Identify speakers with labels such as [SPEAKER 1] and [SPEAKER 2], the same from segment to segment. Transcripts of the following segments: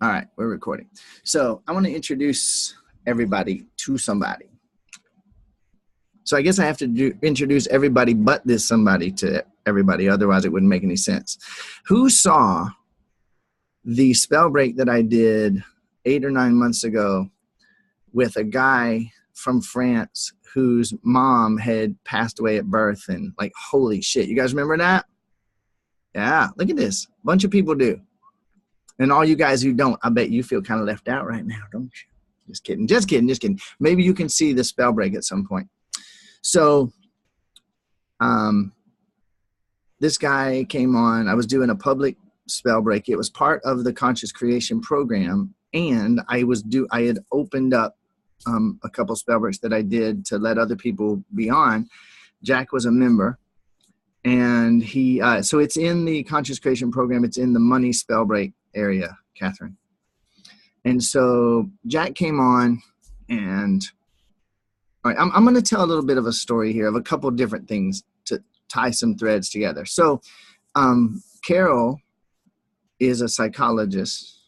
[SPEAKER 1] All right, we're recording. So I want to introduce everybody to somebody. So I guess I have to introduce everybody but this somebody to everybody. Otherwise, it wouldn't make any sense. Who saw the spell break that I did 8 or 9 months ago with a guy from France whose mom had passed away at birth? And like, holy shit. You guys remember that? Yeah, look at this. A bunch of people do. And all you guys who don't, I bet you feel kind of left out right now, don't you? Just kidding, just kidding, just kidding. Maybe you can see the spell break at some point. So this guy came on. I was doing a public spell break. It was part of the conscious creation program. And I had opened up a couple spell breaks that I did to let other people be on. Jack was a member. And he, so it's in the conscious creation program. It's in the money spell break area, Catherine. And so Jack came on, and all right, I'm going to tell a little bit of a story here of a couple of different things to tie some threads together. So Carol is a psychologist.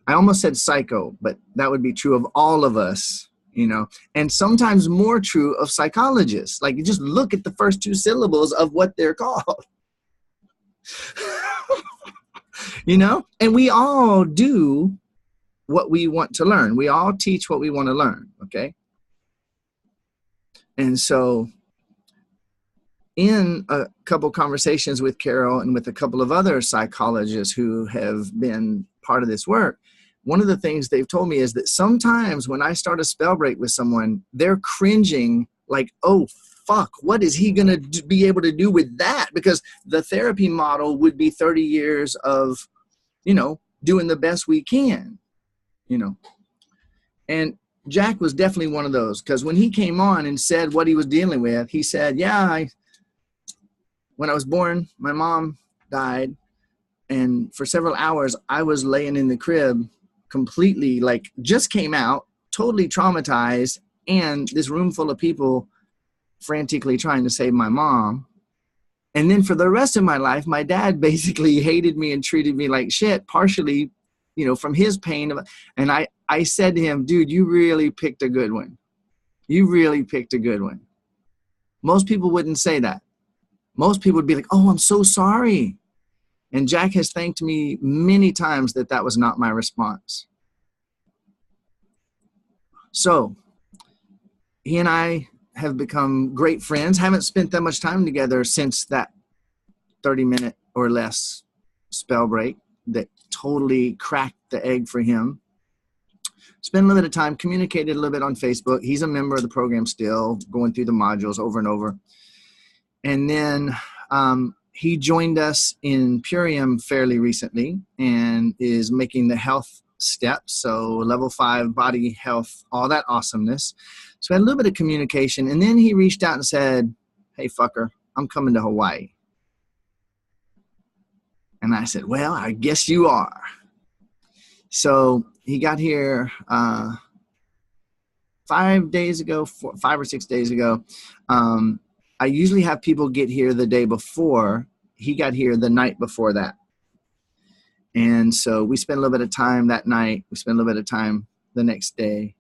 [SPEAKER 1] I almost said psycho, but that would be true of all of us, you know, and sometimes more true of psychologists. Like, you just look at the first two syllables of what they're called. You know, and we all do what we want to learn. We all teach what we want to learn, okay? And so in a couple conversations with Carol and with a couple of other psychologists who have been part of this work, one of the things they've told me is that sometimes when I start a spell break with someone, they're cringing like, oh, fuck, what is he going to be able to do with that? Because the therapy model would be 30 years of, you know, doing the best we can, you know. And Jack was definitely one of those, because when he came on and said what he was dealing with, he said, yeah, when I was born, my mom died. And for several hours, I was laying in the crib completely, like, just came out, totally traumatized. And this room full of people frantically trying to save my mom. And then for the rest of my life, my dad basically hated me and treated me like shit, partially, you know, from his pain. And I said to him, dude, you really picked a good one. You really picked a good one. Most people wouldn't say that. Most people would be like, oh, I'm so sorry. And Jack has thanked me many times that that was not my response. So he and I have become great friends. Haven't spent that much time together since that 30-minute or less spell break that totally cracked the egg for him. Spent a little bit of time, communicated a little bit on Facebook. He's a member of the program still, going through the modules over and over. And then he joined us in Purium fairly recently and is making the health steps. So level 5 body health, all that awesomeness. So we had a little bit of communication. And then he reached out and said, hey, fucker, I'm coming to Hawaii. And I said, well, I guess you are. So he got here 5 days ago, 5 or 6 days ago. I usually have people get here the day before. He got here the night before that. And so we spent a little bit of time that night. We spent a little bit of time the next day.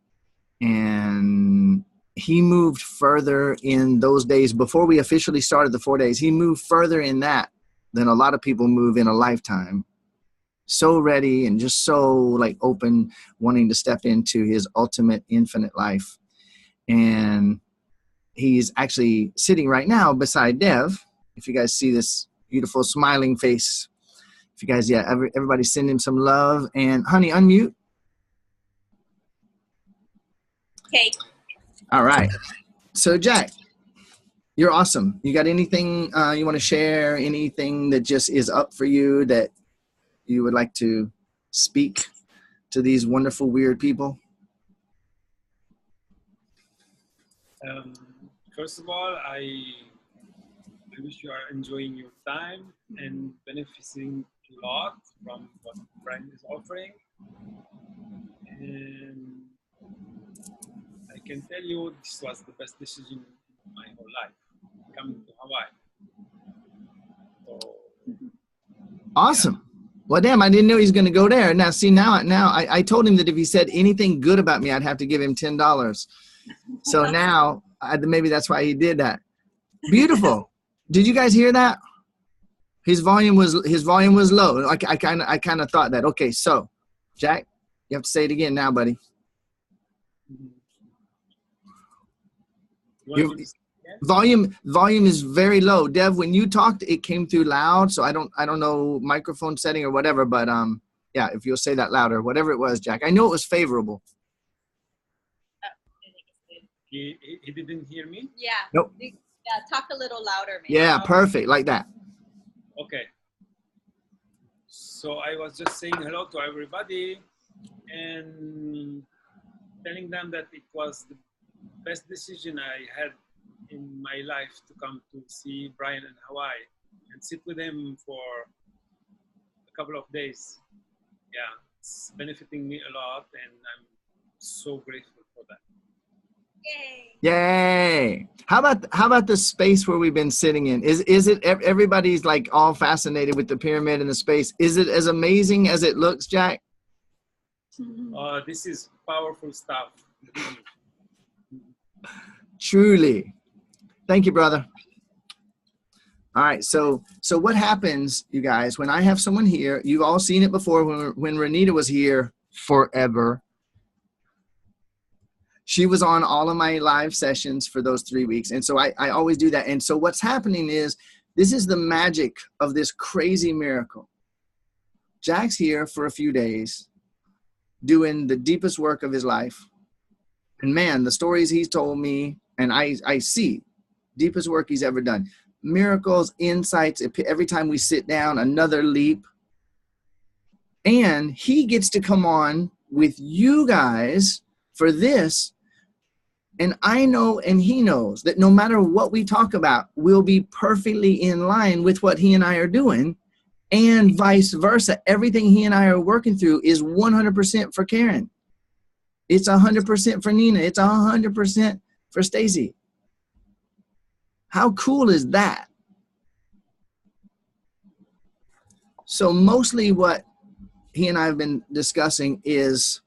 [SPEAKER 1] And he moved further in those days before we officially started the 4 days. He moved further in that than a lot of people move in a lifetime. So ready and just so like open, wanting to step into his ultimate infinite life. And he's actually sitting right now beside Dev. If you guys see this beautiful smiling face, if you guys, yeah, everybody send him some love. And honey, unmute.
[SPEAKER 2] Okay.
[SPEAKER 1] All right. So Jack, you're awesome. You got anything you want to share? Anything that just is up for you that you would like to speak to these wonderful, weird people?
[SPEAKER 3] First of all, I wish you are enjoying your time and benefiting a lot from what Brian is offering. And I can tell you this was the best decision in my whole life, coming to Hawaii. So,
[SPEAKER 1] awesome. Well, damn, I didn't know he was going to go there. Now, see, now I told him that if he said anything good about me, I'd have to give him $10. So now maybe that's why he did that. Beautiful. Did you guys hear that? His volume was low. I kind of thought that. Okay, so Jack, you have to say it again now, buddy. Volume is very low. Dev, when you talked, it came through loud. So I don't know microphone setting or whatever, but yeah, if you'll say that louder, whatever it was, Jack. I know it was favorable.
[SPEAKER 3] He didn't hear me?
[SPEAKER 2] Yeah.
[SPEAKER 1] Nope.
[SPEAKER 2] Yeah, talk a little louder, maybe.
[SPEAKER 1] Yeah, perfect, like that.
[SPEAKER 3] Okay. So I was just saying hello to everybody and telling them that it was the best decision I had in my life to come to see Brian in Hawaii and sit with him for a couple of days. Yeah, it's benefiting me a lot, and I'm so grateful for that.
[SPEAKER 1] Yay! How about the space where we've been sitting in? Is it everybody's like all fascinated with the pyramid and the space? Is it as amazing as it looks, Jack?
[SPEAKER 3] This is powerful stuff.
[SPEAKER 1] Truly. Thank you, brother. All right, so what happens, you guys, when I have someone here, you've all seen it before when Renita was here forever. She was on all of my live sessions for those 3 weeks. And so I always do that. And so what's happening is, this is the magic of this crazy miracle. Jack's here for a few days doing the deepest work of his life. And man, the stories he's told me, and I see deepest work he's ever done. Miracles, insights, every time we sit down, another leap. And he gets to come on with you guys for this. And I know, and he knows, that no matter what we talk about, we'll be perfectly in line with what he and I are doing, and vice versa. Everything he and I are working through is 100% for Karen. It's 100% for Nina. It's 100% for Stacy. How cool is that? So mostly what he and I have been discussing is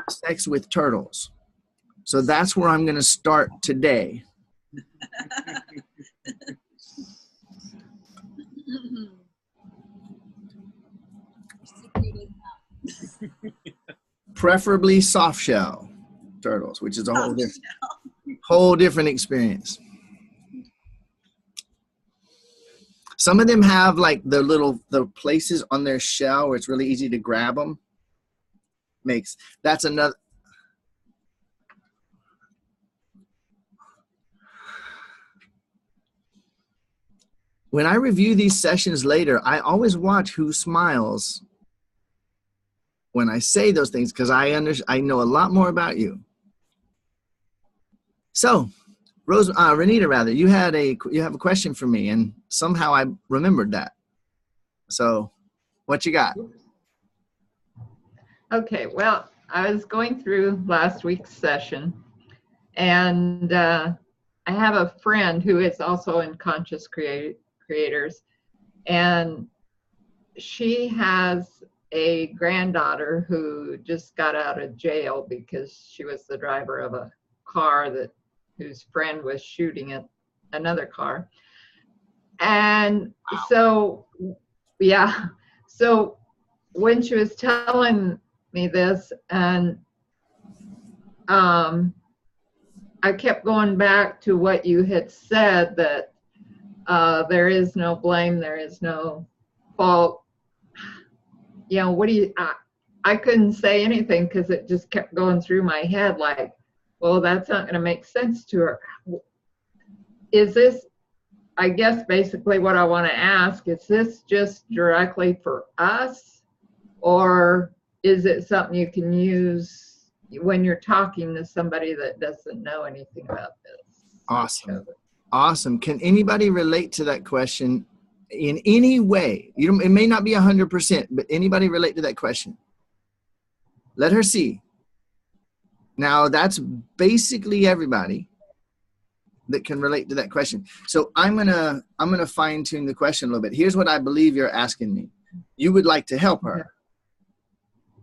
[SPEAKER 1] sex with turtles. So that's where I'm going to start today. Preferably soft shell turtles, which is a whole different experience. Some of them have like the places on their shell where it's really easy to grab them. That's another. When I review these sessions later, I always watch who smiles when I say those things, because I know a lot more about you. So, Renita, rather, you have a question for me, and somehow I remembered that. So, what you got?
[SPEAKER 4] Okay, well, I was going through last week's session, and I have a friend who is also in Conscious Creators, and she has a granddaughter who just got out of jail because she was the driver of a car whose friend was shooting at another car. And so, yeah, so when she was telling me this, and I kept going back to what you had said, that there is no blame, there is no fault. You know, I couldn't say anything because it just kept going through my head like, well, that's not going to make sense to her. Is this, I guess basically what I want to ask, is this just directly for us, or is it something you can use when you're talking to somebody that doesn't know anything about this?
[SPEAKER 1] Awesome. Awesome. Can anybody relate to that question in any way? It may not be 100%, but anybody relate to that question? Let her see. Now, that's basically everybody that can relate to that question. So I'm gonna fine tune the question a little bit. Here's what I believe you're asking me. You would like to help her.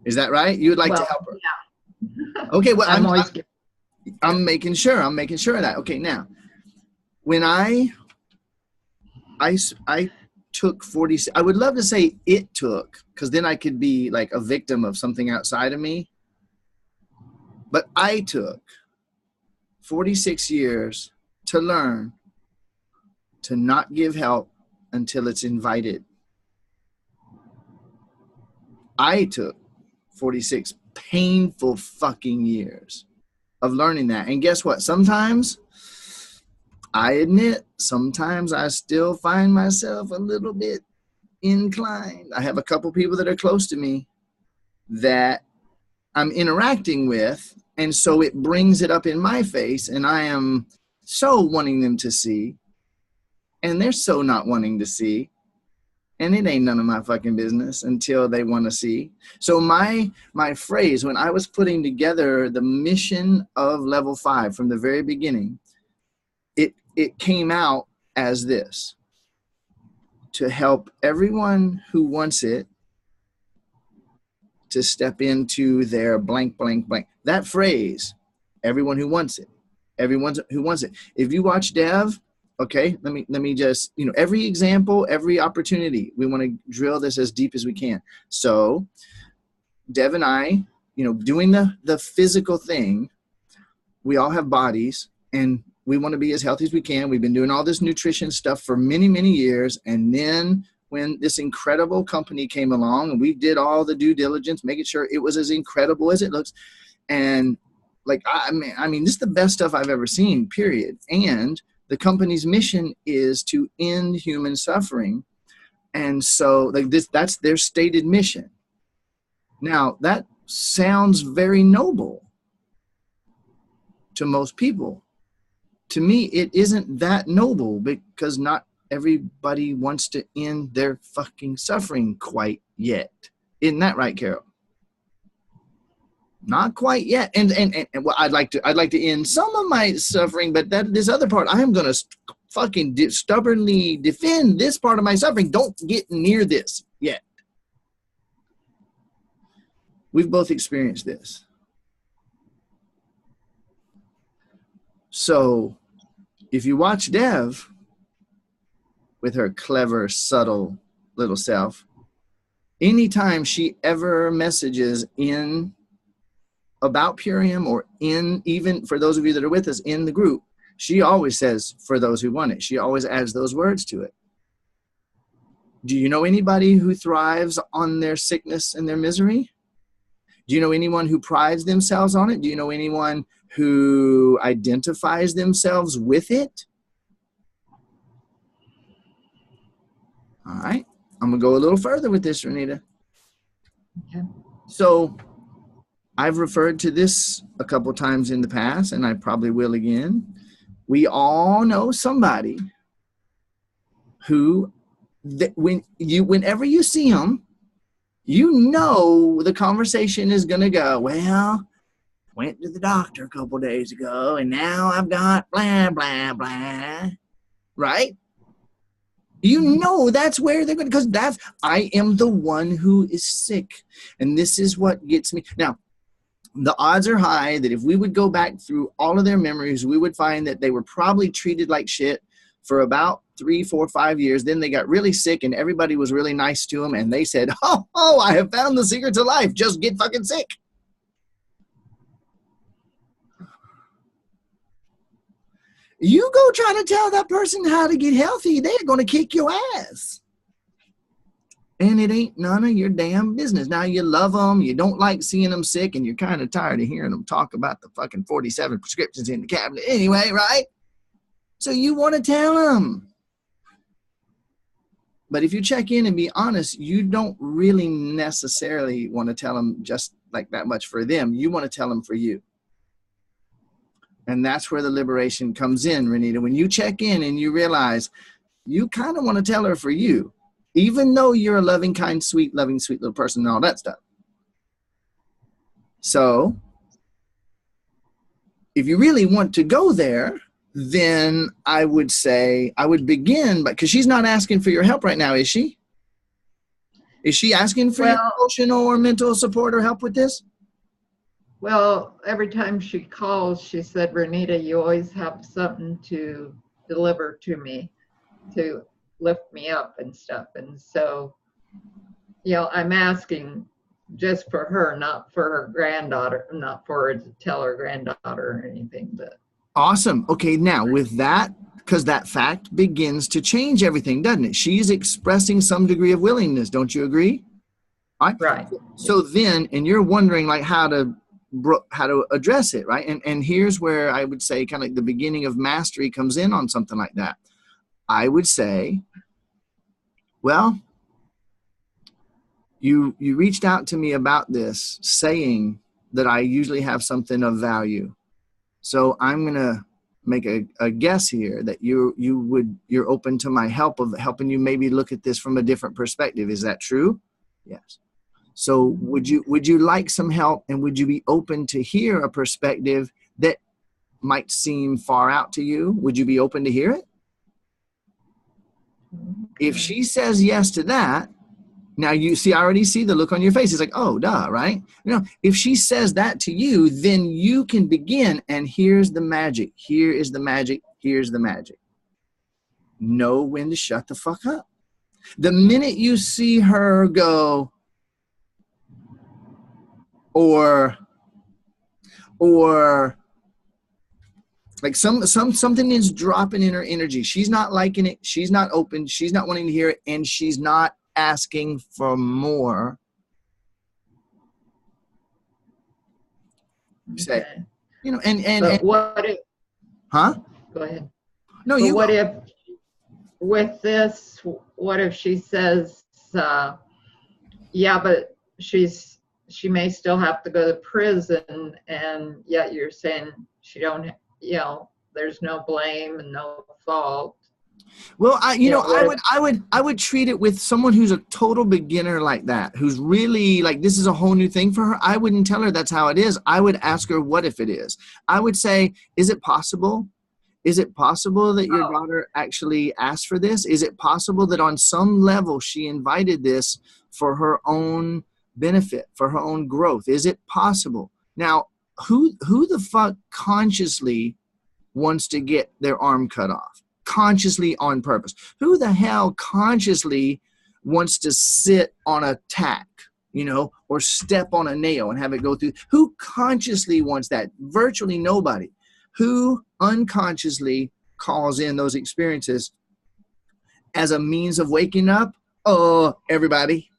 [SPEAKER 1] Is that right? You would like to help her.
[SPEAKER 4] Yeah.
[SPEAKER 1] Okay. Well,
[SPEAKER 4] I'm
[SPEAKER 1] making sure of that. Okay. Now, when I took 40, I would love to say it took, because then I could be like a victim of something outside of me. But I took 46 years to learn to not give help until it's invited. I took 46 painful fucking years of learning that. And guess what? Sometimes, I admit, sometimes I still find myself a little bit inclined. I have a couple people that are close to me that I'm interacting with, and so it brings it up in my face, and I am so wanting them to see, and they're so not wanting to see, and it ain't none of my fucking business until they want to see. So my phrase, when I was putting together the mission of Level 5 from the very beginning, it came out as this: to help everyone who wants it to step into their blank, blank, blank. That phrase, everyone who wants it, everyone who wants it. If you watch Dev, okay, let me just, every example, every opportunity, we want to drill this as deep as we can. So Dev and I, doing the physical thing, we all have bodies, and we want to be as healthy as we can. We've been doing all this nutrition stuff for many, many years. And then when this incredible company came along, and we did all the due diligence, making sure it was as incredible as it looks. And like, I mean, this is the best stuff I've ever seen, period. And the company's mission is to end human suffering. And so like that's their stated mission. Now that sounds very noble to most people. To me, it isn't that noble, because not everybody wants to end their fucking suffering quite yet. Isn't that right, Carol? Not quite yet. And well, I'd like to end some of my suffering, but this other part, I am going to fucking stubbornly defend this part of my suffering. Don't get near this yet. We've both experienced this. So if you watch Dev with her clever, subtle little self, anytime she ever messages in about Purium, or in, even for those of you that are with us in the group, she always says, for those who want it. She always adds those words to it. Do you know anybody who thrives on their sickness and their misery? Do you know anyone who prides themselves on it? Do you know anyone who identifies themselves with it? All right. I'm going to go a little further with this, Renita.
[SPEAKER 4] Okay.
[SPEAKER 1] So I've referred to this a couple times in the past, and I probably will again. We all know somebody who, whenever you see them, the conversation is going to go, well, went to the doctor a couple days ago, and now I've got blah, blah, blah. Right? That's where they're going to, because I am the one who is sick. And this is what gets me. Now, the odds are high that if we would go back through all of their memories, we would find that they were probably treated like shit for about 3, 4, 5 years. Then they got really sick, and everybody was really nice to them. And they said, oh, I have found the secret to life. Just get fucking sick. You go try to tell that person how to get healthy, they're going to kick your ass. And it ain't none of your damn business. Now, you love them, you don't like seeing them sick, and you're kind of tired of hearing them talk about the fucking 47 prescriptions in the cabinet anyway, right? So you want to tell them. But if you check in and be honest, you don't really necessarily want to tell them just like that much for them. You want to tell them for you. And that's where the liberation comes in, Renita. When you check in and you realize you kind of want to tell her for you, even though you're a loving, kind, sweet, loving, sweet little person and all that stuff. So if you really want to go there, then I would say, I would begin, because she's not asking for your help right now, is she? Is she asking for your
[SPEAKER 4] Well,
[SPEAKER 1] emotional or mental support or help with this?
[SPEAKER 4] well, every time she calls, she said, Renita, you always have something to deliver to me, to lift me up and stuff. And so, you know, I'm asking just for her, not for her granddaughter, not for her to tell her granddaughter or anything. But
[SPEAKER 1] Awesome. Okay, now with that, because that fact begins to change everything, doesn't it? She's expressing some degree of willingness. Don't you agree? All right.
[SPEAKER 4] right.
[SPEAKER 1] So then, and you're wondering like how to address it, right? And here's where I would say kind of like the beginning of mastery comes in on something like that. I would say, well, you reached out to me about this, saying that I usually have something of value. So I'm gonna make a guess here that you're open to my help of helping you maybe look at this from a different perspective. Is that true? Yes. So would you like some help, and would you be open to hear a perspective that might seem far out to you? Would you be open to hear it? If she says yes to that, now you see, I already see the look on your face. It's like, oh, duh, right? You know, if she says that to you, then you can begin, and here's the magic. Here is the magic. Here's the magic. Know when to shut the fuck up. The minute you see her go, or like something is dropping in her energy. She's not liking it. She's not open. She's not wanting to hear it, and she's not asking for more. Say,
[SPEAKER 4] Okay.
[SPEAKER 1] you know, and
[SPEAKER 4] But what if,
[SPEAKER 1] huh?
[SPEAKER 4] go ahead.
[SPEAKER 1] No,
[SPEAKER 4] But
[SPEAKER 1] you.
[SPEAKER 4] what if with this, what if she says, yeah, but she may still have to go to prison, and yet you're saying she don't, you know, there's no blame and no fault.
[SPEAKER 1] Well, I would treat it with someone who's a total beginner like that, who's really like, this is a whole new thing for her. I wouldn't tell her that's how it is. I would ask her, what if it is? I would say, is it possible? Is it possible that your daughter actually asked for this? Is it possible that on some level she invited this for her own benefit, for her own growth? Is it possible? Now, who the fuck consciously wants to get their arm cut off? Consciously on purpose. Who the hell consciously wants to sit on a tack, you know, or step on a nail and have it go through? Who consciously wants that? Virtually nobody. Who unconsciously calls in those experiences as a means of waking up? Oh, everybody.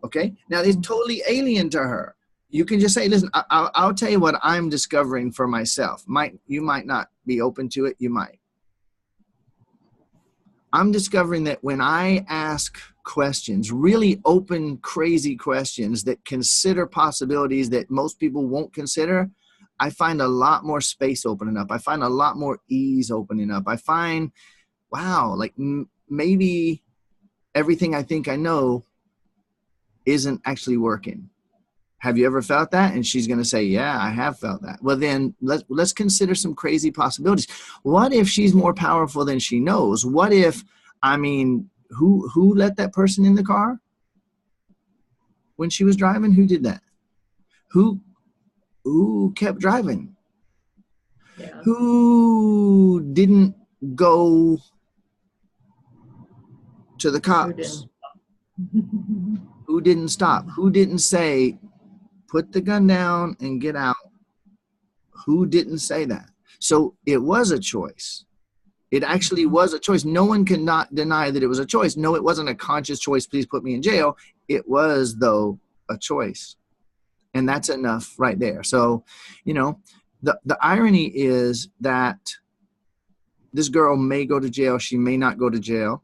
[SPEAKER 1] Okay. Now it's totally alien to her. You can just say, listen, I'll tell you what I'm discovering for myself. You might not be open to it. You might. I'm discovering that when I ask questions, really open, crazy questions that consider possibilities that most people won't consider, I find a lot more space opening up. I find a lot more ease opening up. I find, wow, like maybe everything I think I know isn't actually working. Have you ever felt that? And she's going to say, yeah, I have felt that. Well, then let's consider some crazy possibilities. What if she's more powerful than she knows? What if, I mean, who let that person in the car when she was driving? Who did that? Who kept driving?
[SPEAKER 4] Yeah.
[SPEAKER 1] Who didn't go to the cops? Who didn't stop? Who didn't say, put the gun down and get out? Who didn't say that? So it was a choice. It actually was a choice. No one cannot deny that it was a choice. No, it wasn't a conscious choice. Please put me in jail. It was, though, a choice. And that's enough right there. So, you know, the irony is that this girl may go to jail. She may not go to jail.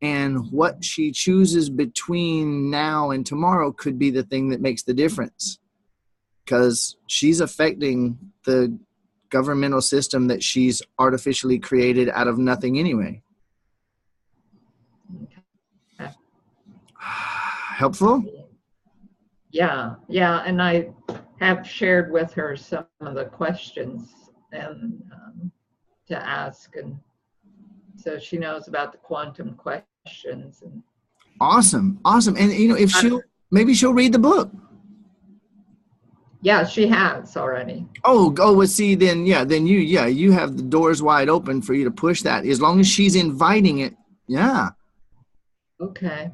[SPEAKER 1] And what she chooses between now and tomorrow could be the thing that makes the difference, because she's affecting the governmental system that she's artificially created out of nothing anyway.
[SPEAKER 4] Okay.
[SPEAKER 1] Helpful?
[SPEAKER 4] Yeah. And I have shared with her some of the questions and to ask, and so she knows about the quantum questions. And
[SPEAKER 1] Awesome. Awesome. And, you know, if maybe she'll read the book.
[SPEAKER 4] Yeah, she has already.
[SPEAKER 1] Oh, well, see, then you have the doors wide open for you to push that. As long as she's inviting it, yeah.
[SPEAKER 4] Okay.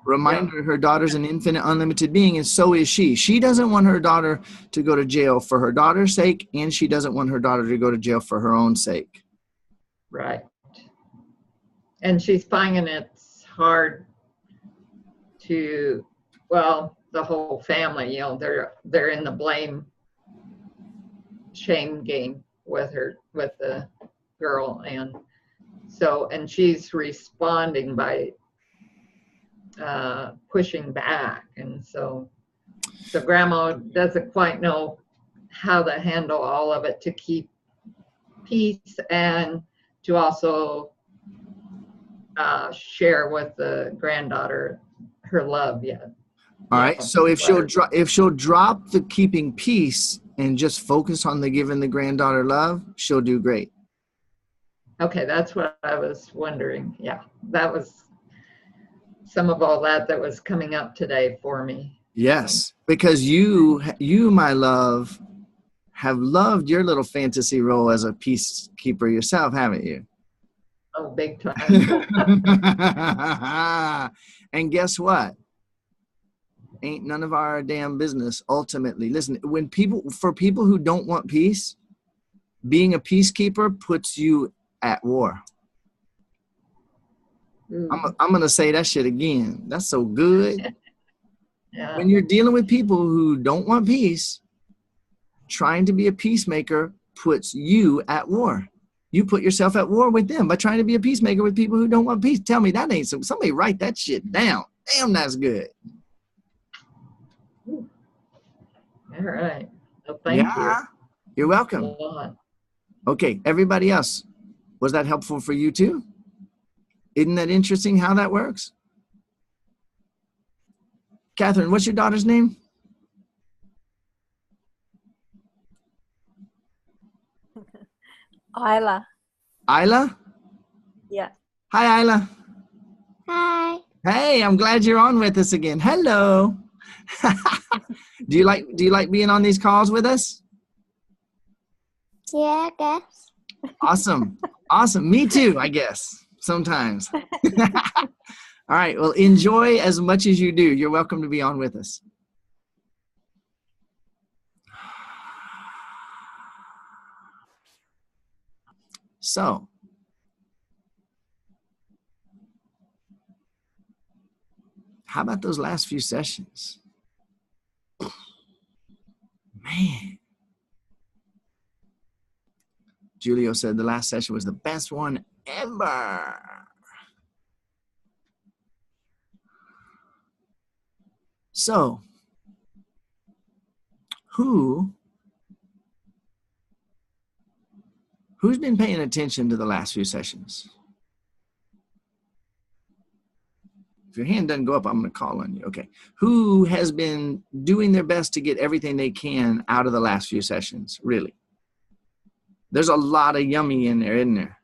[SPEAKER 1] Remind her daughter's an infinite, unlimited being, and so is she. She doesn't want her daughter to go to jail for her daughter's sake, and she doesn't want her daughter to go to jail for her own sake.
[SPEAKER 4] Right. And she's finding it's hard to, well, the whole family, you know, they're in the blame shame game with the girl, and she's responding by pushing back, and so grandma doesn't quite know how to handle all of it, to keep peace and to also share with the granddaughter her love yet.
[SPEAKER 1] All right. So if she'll drop the keeping peace and just focus on the giving the granddaughter love, she'll do great.
[SPEAKER 4] Okay, that's what I was wondering. Yeah, that was some of all that was coming up today for me.
[SPEAKER 1] Yes, because you, my love, have loved your little fantasy role as a peacekeeper yourself, haven't you?
[SPEAKER 4] Oh, big time.
[SPEAKER 1] And guess what? Ain't none of our damn business ultimately. Listen, for people who don't want peace, being a peacekeeper puts you at war. I'm going to say that shit again. That's so good.
[SPEAKER 4] Yeah.
[SPEAKER 1] When you're dealing with people who don't want peace, trying to be a peacemaker puts you at war. You put yourself at war with them by trying to be a peacemaker with people who don't want peace. Tell me that ain't so. Somebody write that shit down. Damn, that's good.
[SPEAKER 4] All right. Well, thank you.
[SPEAKER 1] You're welcome. Okay, everybody else, was that helpful for you too? Isn't that interesting how that works? Catherine, what's your daughter's name?
[SPEAKER 5] Isla.
[SPEAKER 1] Isla?
[SPEAKER 5] Yeah.
[SPEAKER 1] Hi, Isla.
[SPEAKER 5] Hi.
[SPEAKER 1] Hey, I'm glad you're on with us again. Hello. Do you like being on these calls with us?
[SPEAKER 5] Yeah, I guess.
[SPEAKER 1] Awesome. Awesome. Me too, I guess, sometimes. All right. Well, enjoy as much as you do. You're welcome to be on with us. So, how about those last few sessions? Man. Julio said the last session was the best one ever. So, who's been paying attention to the last few sessions? If your hand doesn't go up, I'm going to call on you. Okay. Who has been doing their best to get everything they can out of the last few sessions, really? There's a lot of yummy in there, isn't there?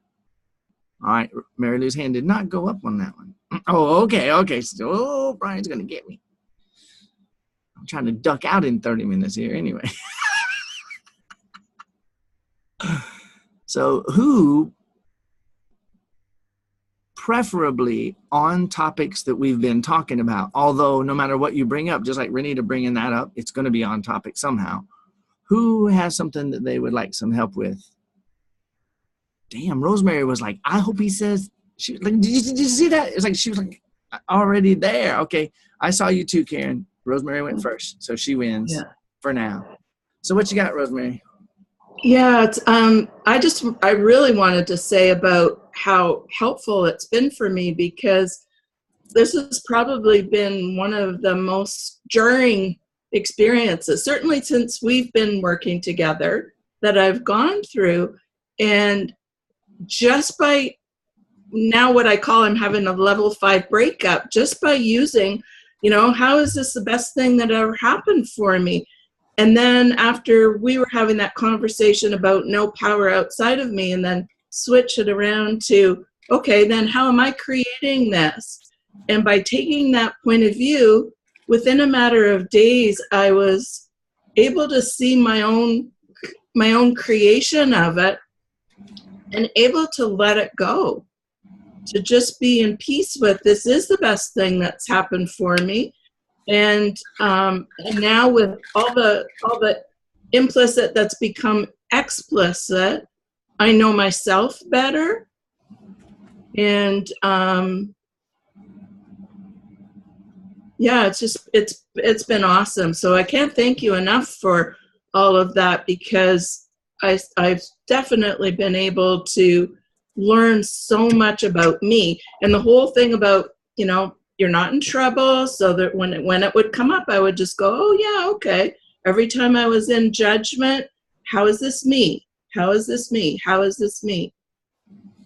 [SPEAKER 1] All right. Mary Lou's hand did not go up on that one. Oh, okay. Okay. So, Brian's going to get me. I'm trying to duck out in 30 minutes here anyway. So who, preferably on topics that we've been talking about, although no matter what you bring up, just like Renita bringing that up, it's going to be on topic somehow. Who has something that they would like some help with? Damn, Rosemary was like, I hope he says, she was like, did you see that? It's like, she was like, already there. Okay. I saw you too, Karen. Rosemary went first, so she wins for now. So what you got, Rosemary?
[SPEAKER 6] Yeah, it's, I really wanted to say about how helpful it's been for me, because this has probably been one of the most jarring experiences, certainly since we've been working together, that I've gone through. And just by now, what I call, I'm having a level 5 breakup, just by using, how is this the best thing that ever happened for me? And then after we were having that conversation about no power outside of me, and then switch it around to, okay, then how am I creating this? And by taking that point of view, within a matter of days, I was able to see my own creation of it and able to let it go, to just be in peace with, this is the best thing that's happened for me. And now with all the implicit that's become explicit, I know myself better. And yeah, it's been awesome. So I can't thank you enough for all of that, because I've definitely been able to learn so much about me. And the whole thing about, you're not in trouble, so that when it would come up, I would just go, oh yeah, okay. Every time I was in judgment, how is this me? How is this me? How is this me?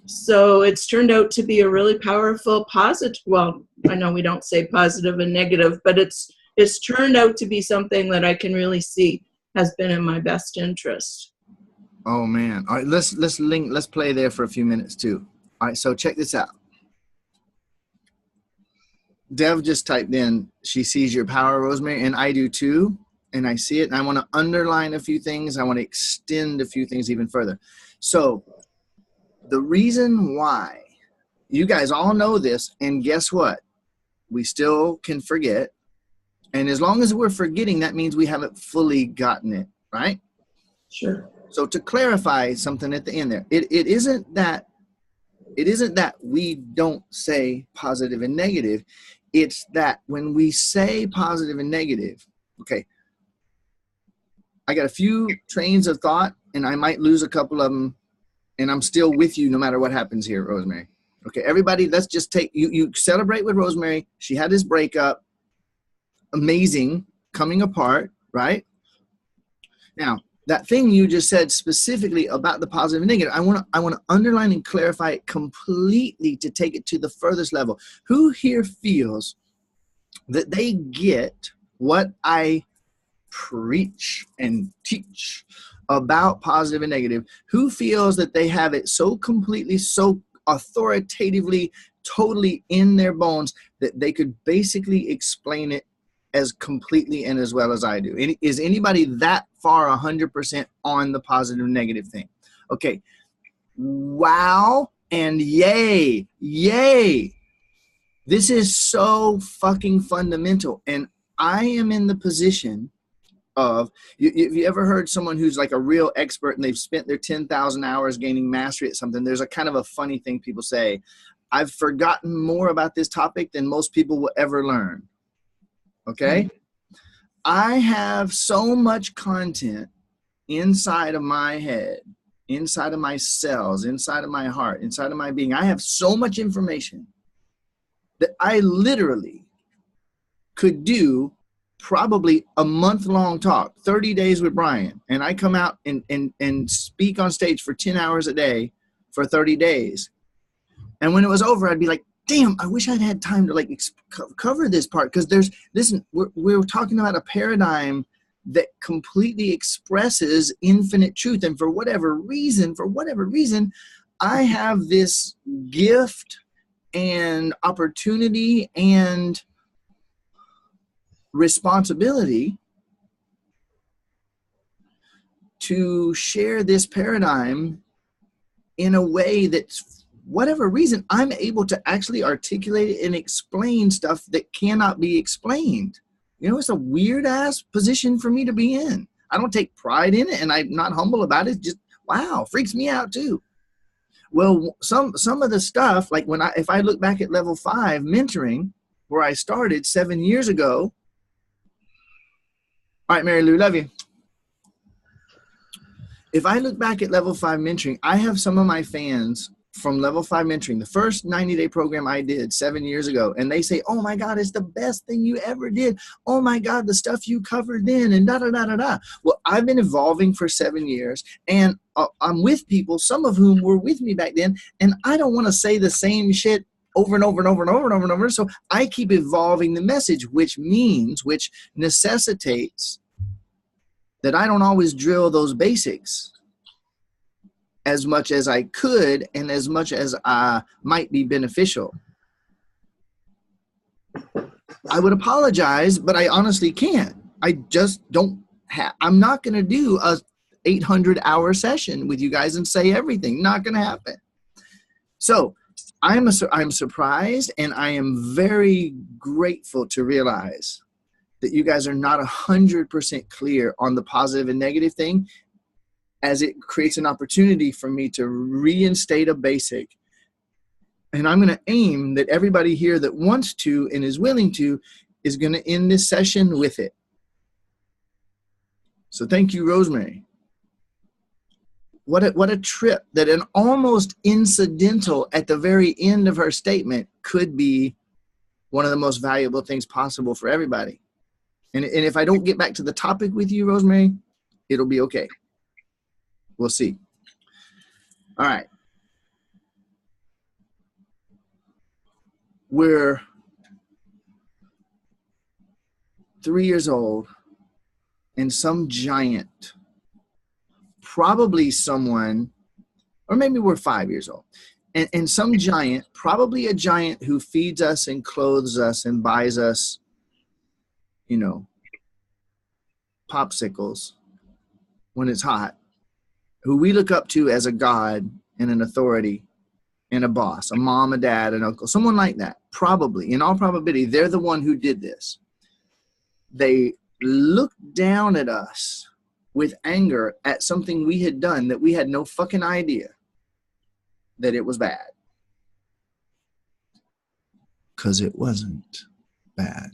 [SPEAKER 6] So it's turned out to be a really powerful positive, well, I know we don't say positive and negative, but it's turned out to be something that I can really see has been in my best interest.
[SPEAKER 1] Oh man. All right, let's play there for a few minutes too. All right, so check this out. Dev just typed in, she sees your power, Rosemary, and I do too. And I see it, and I want to underline a few things. I want to extend a few things even further. So the reason why, you guys all know this, and guess what? We still can forget. And as long as we're forgetting, that means we haven't fully gotten it, right?
[SPEAKER 6] Sure.
[SPEAKER 1] So to clarify something at the end there, it isn't that we don't say positive and negative. It's that when we say positive and negative, okay, I got a few trains of thought, and I might lose a couple of them, and I'm still with you no matter what happens here, Rosemary. Okay, everybody, let's just take, you celebrate with Rosemary. She had this breakup, amazing, coming apart, right? Now, that thing you just said specifically about the positive and negative, I want to underline and clarify it completely to take it to the furthest level. Who here feels that they get what I preach and teach about positive and negative? Who feels that they have it so completely, so authoritatively, totally in their bones that they could basically explain it as completely and as well as I do? Is anybody that far 100% on the positive and negative thing? Okay. Wow and yay. Yay. This is so fucking fundamental. And I am in the position of, you ever heard someone who's like a real expert and they've spent their 10,000 hours gaining mastery at something? There's a kind of a funny thing people say, I've forgotten more about this topic than most people will ever learn. Okay? I have so much content inside of my head, inside of my cells, inside of my heart, inside of my being. I have so much information that I literally could do probably a month-long talk, 30 days with Brian, and I come out and speak on stage for 10 hours a day for 30 days. And when it was over, I'd be like, damn, I wish I'd had time to like cover this part, because listen, we're talking about a paradigm that completely expresses infinite truth. And for whatever reason, I have this gift and opportunity and responsibility to share this paradigm in a way that's, whatever reason, I'm able to actually articulate it and explain stuff that cannot be explained. You know, it's a weird ass position for me to be in. I don't take pride in it, and I'm not humble about it. Just, wow, freaks me out too. Well, some of the stuff, like if I look back at level 5 mentoring, where I started 7 years ago. All right, Mary Lou, love you. If I look back at level 5 mentoring, I have some of my fans from level 5 mentoring, the first 90-day program I did 7 years ago, and they say, oh my God, it's the best thing you ever did. Oh my God, the stuff you covered then, and da-da-da-da-da. Well, I've been evolving for 7 years, and I'm with people, some of whom were with me back then, and I don't want to say the same shit over and over and over and over and over and over. So I keep evolving the message, which necessitates that I don't always drill those basics as much as I could and as much as might be beneficial. I would apologize, but I honestly can't. I just don't have, I'm not going to do a 800-hour session with you guys and say everything. Not going to happen. So I'm surprised, and I am very grateful to realize that you guys are not 100% clear on the positive and negative thing, as it creates an opportunity for me to reinstate a basic. And I'm going to aim that everybody here that wants to and is willing to is going to end this session with it. So thank you, Rosemary. What a trip that an almost incidental at the very end of her statement could be one of the most valuable things possible for everybody. And if I don't get back to the topic with you, Rosemary, it'll be okay. We'll see. All right. We're 3 years old, and some giant, probably someone, or maybe we're 5 years old, and some giant, probably a giant who feeds us and clothes us and buys us, you know, popsicles when it's hot, who we look up to as a god and an authority and a boss, a mom, a dad, an uncle, someone like that. Probably, in all probability, they're the one who did this. They looked down at us with anger at something we had done that we had no fucking idea that it was bad. Because it wasn't bad.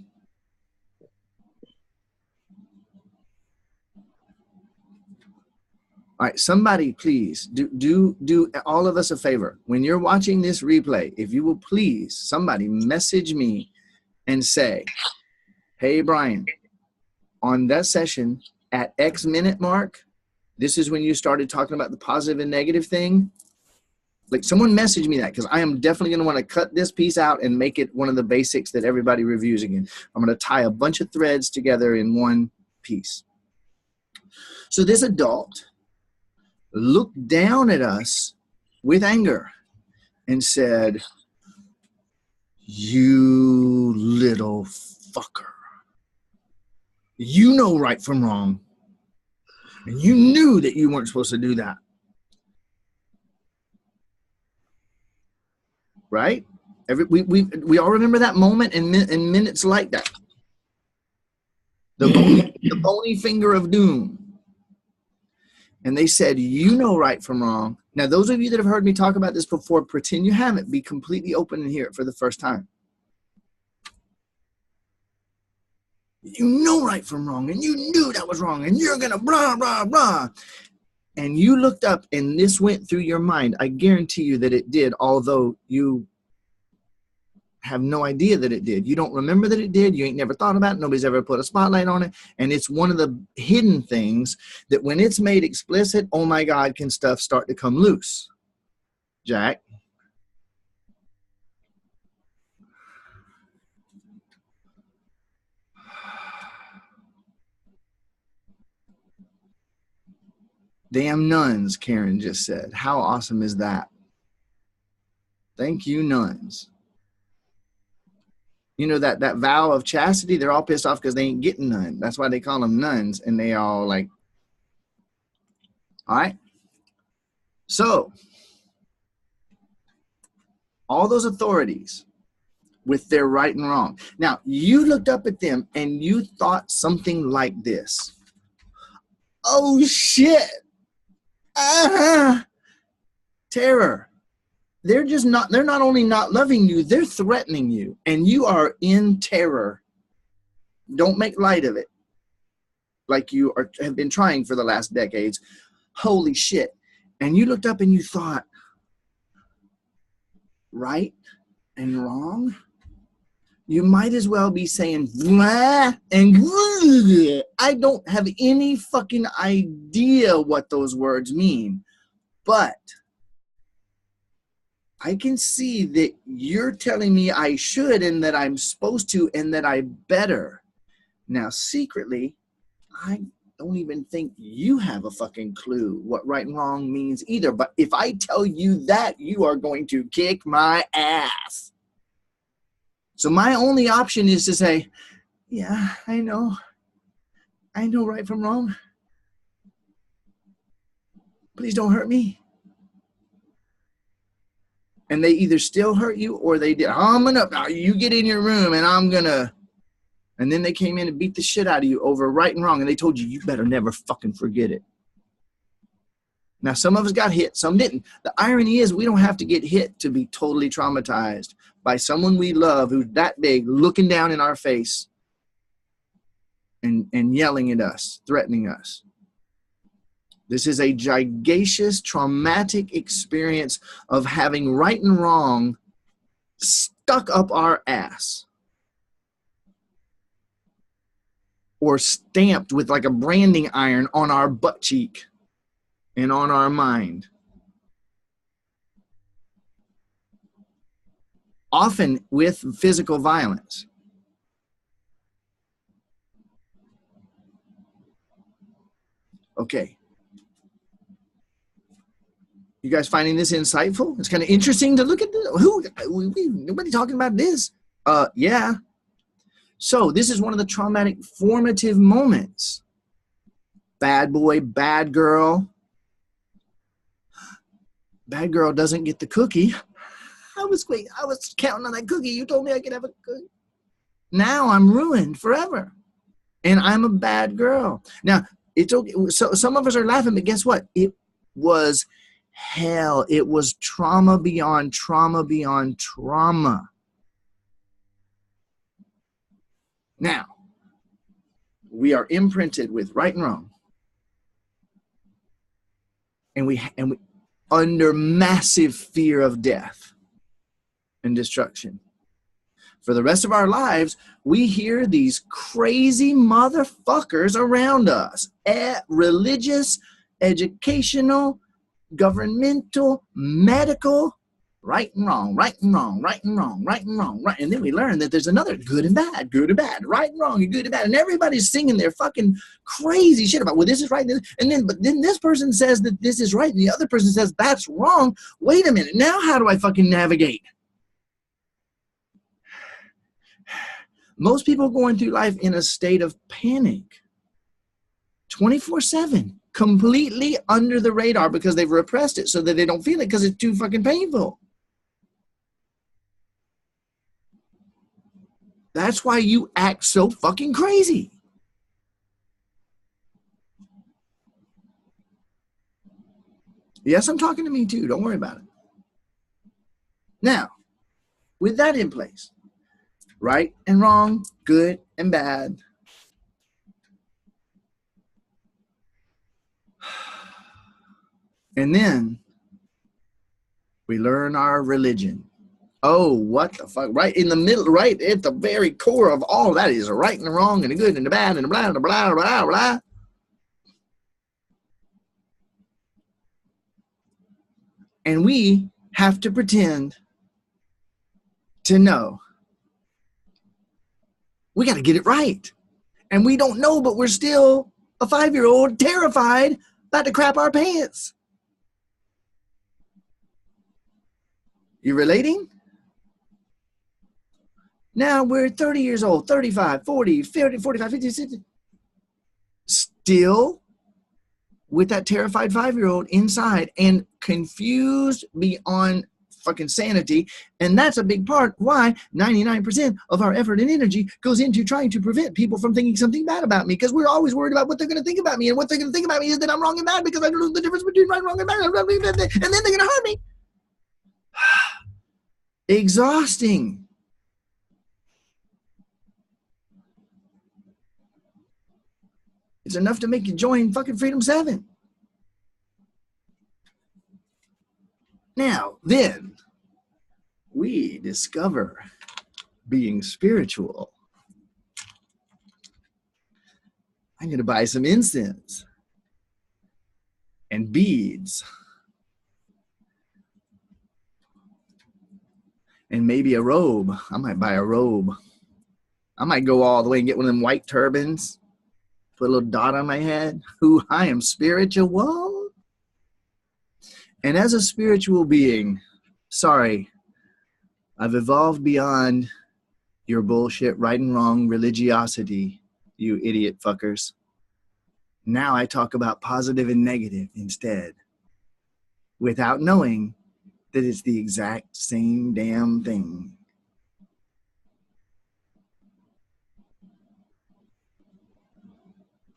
[SPEAKER 1] All right, somebody please do all of us a favor. When you're watching this replay, if you will please, somebody message me and say, hey, Brian, on that session at X minute mark, this is when you started talking about the positive and negative thing. Like, someone message me that, because I am definitely going to want to cut this piece out and make it one of the basics that everybody reviews again. I'm going to tie a bunch of threads together in one piece. So this adult looked down at us with anger and said, you little fucker. You know right from wrong. And you knew that you weren't supposed to do that. Right? We all remember that moment in minutes like that. The bony finger of doom. And they said, you know right from wrong. Now, those of you that have heard me talk about this before, pretend you haven't. Be completely open and hear it for the first time. You know right from wrong, and you knew that was wrong, and you're going to blah, blah, blah. And you looked up, and this went through your mind. I guarantee you that it did, although you have no idea that it did. You don't remember that it did. You ain't never thought about it. Nobody's ever put a spotlight on it. And it's one of the hidden things that when it's made explicit, oh my God, can stuff start to come loose. Jack? Damn nuns, Karen just said. How awesome is that? Thank you, nuns. You know, that vow of chastity, they're all pissed off because they ain't getting none. That's why they call them nuns, and they all like, all right? So, all those authorities with their right and wrong. Now, you looked up at them and you thought something like this. Oh, shit. Terror. They're not only not loving you, they're threatening you, and you are in terror. Don't make light of it like you have been trying for the last decades. Holy shit. And you looked up and you thought, right and wrong? You might as well be saying, blah and blah. I don't have any fucking idea what those words mean, but I can see that you're telling me I should and that I'm supposed to and that I better. Now, secretly, I don't even think you have a fucking clue what right and wrong means either. But if I tell you that, you are going to kick my ass. So my only option is to say, yeah, I know right from wrong. Please don't hurt me. And they either still hurt you or they did. You get in your room and and then they came in and beat the shit out of you over right and wrong. And they told you, you better never fucking forget it. Now, some of us got hit, some didn't. The irony is we don't have to get hit to be totally traumatized by someone we love who's that big, looking down in our face and yelling at us, threatening us. This is a gigacious, traumatic experience of having right and wrong stuck up our ass or stamped with like a branding iron on our butt cheek and on our mind. Often with physical violence. Okay. You guys finding this insightful? It's kind of interesting to look at this. Nobody talking about this. Yeah. So this is one of the traumatic formative moments. Bad boy, bad girl. Bad girl doesn't get the cookie. I was counting on that cookie. You told me I could have a cookie. Now I'm ruined forever. And I'm a bad girl. Now, it's okay. So some of us are laughing, but guess what? It was hell. It was trauma beyond trauma beyond trauma. Now, we are imprinted with right and wrong. And we under massive fear of death and destruction. For the rest of our lives, we hear these crazy motherfuckers around us. Religious, educational, governmental, medical, right and wrong, right and wrong, right and wrong, right and wrong, right. And then we learn that there's another good and bad, right and wrong, and good and bad. And everybody's singing their fucking crazy shit about, well, this is right. But then this person says that this is right. And the other person says that's wrong. Wait a minute. Now how do I fucking navigate? Most people going through life in a state of panic, 24/7, completely under the radar because they've repressed it so that they don't feel it because it's too fucking painful. That's why you act so fucking crazy. Yes, I'm talking to me too. Don't worry about it. Now, with that in place, right and wrong, good and bad. And then we learn our religion. Oh, what the fuck? Right in the middle, right at the very core of all of that is a right and a wrong and a good and a bad and a blah, and a blah, blah, blah. And we have to pretend to know. We got to get it right. And we don't know, but we're still a 5-year-old terrified about to crap our pants. You relating? Now we're 30 years old, 35, 40, 50, 45, 50, 60. Still with that terrified 5-year-old inside and confused beyond fucking sanity. And that's a big part why 99% of our effort and energy goes into trying to prevent people from thinking something bad about me, because we're always worried about what they're going to think about me. And what they're going to think about me is that I'm wrong and bad because I don't know the difference between right, wrong, and bad. And then they're going to hurt me. Exhausting. It's enough to make you join fucking Freedom7. Now, then, we discover being spiritual. I'm going to buy some incense and beads and maybe a robe. I might buy a robe. I might go all the way and get one of them white turbans, put a little dot on my head. Ooh, I am spiritual. And as a spiritual being, sorry, I've evolved beyond your bullshit right and wrong religiosity, you idiot fuckers. Now I talk about positive and negative instead, without knowing that it's the exact same damn thing.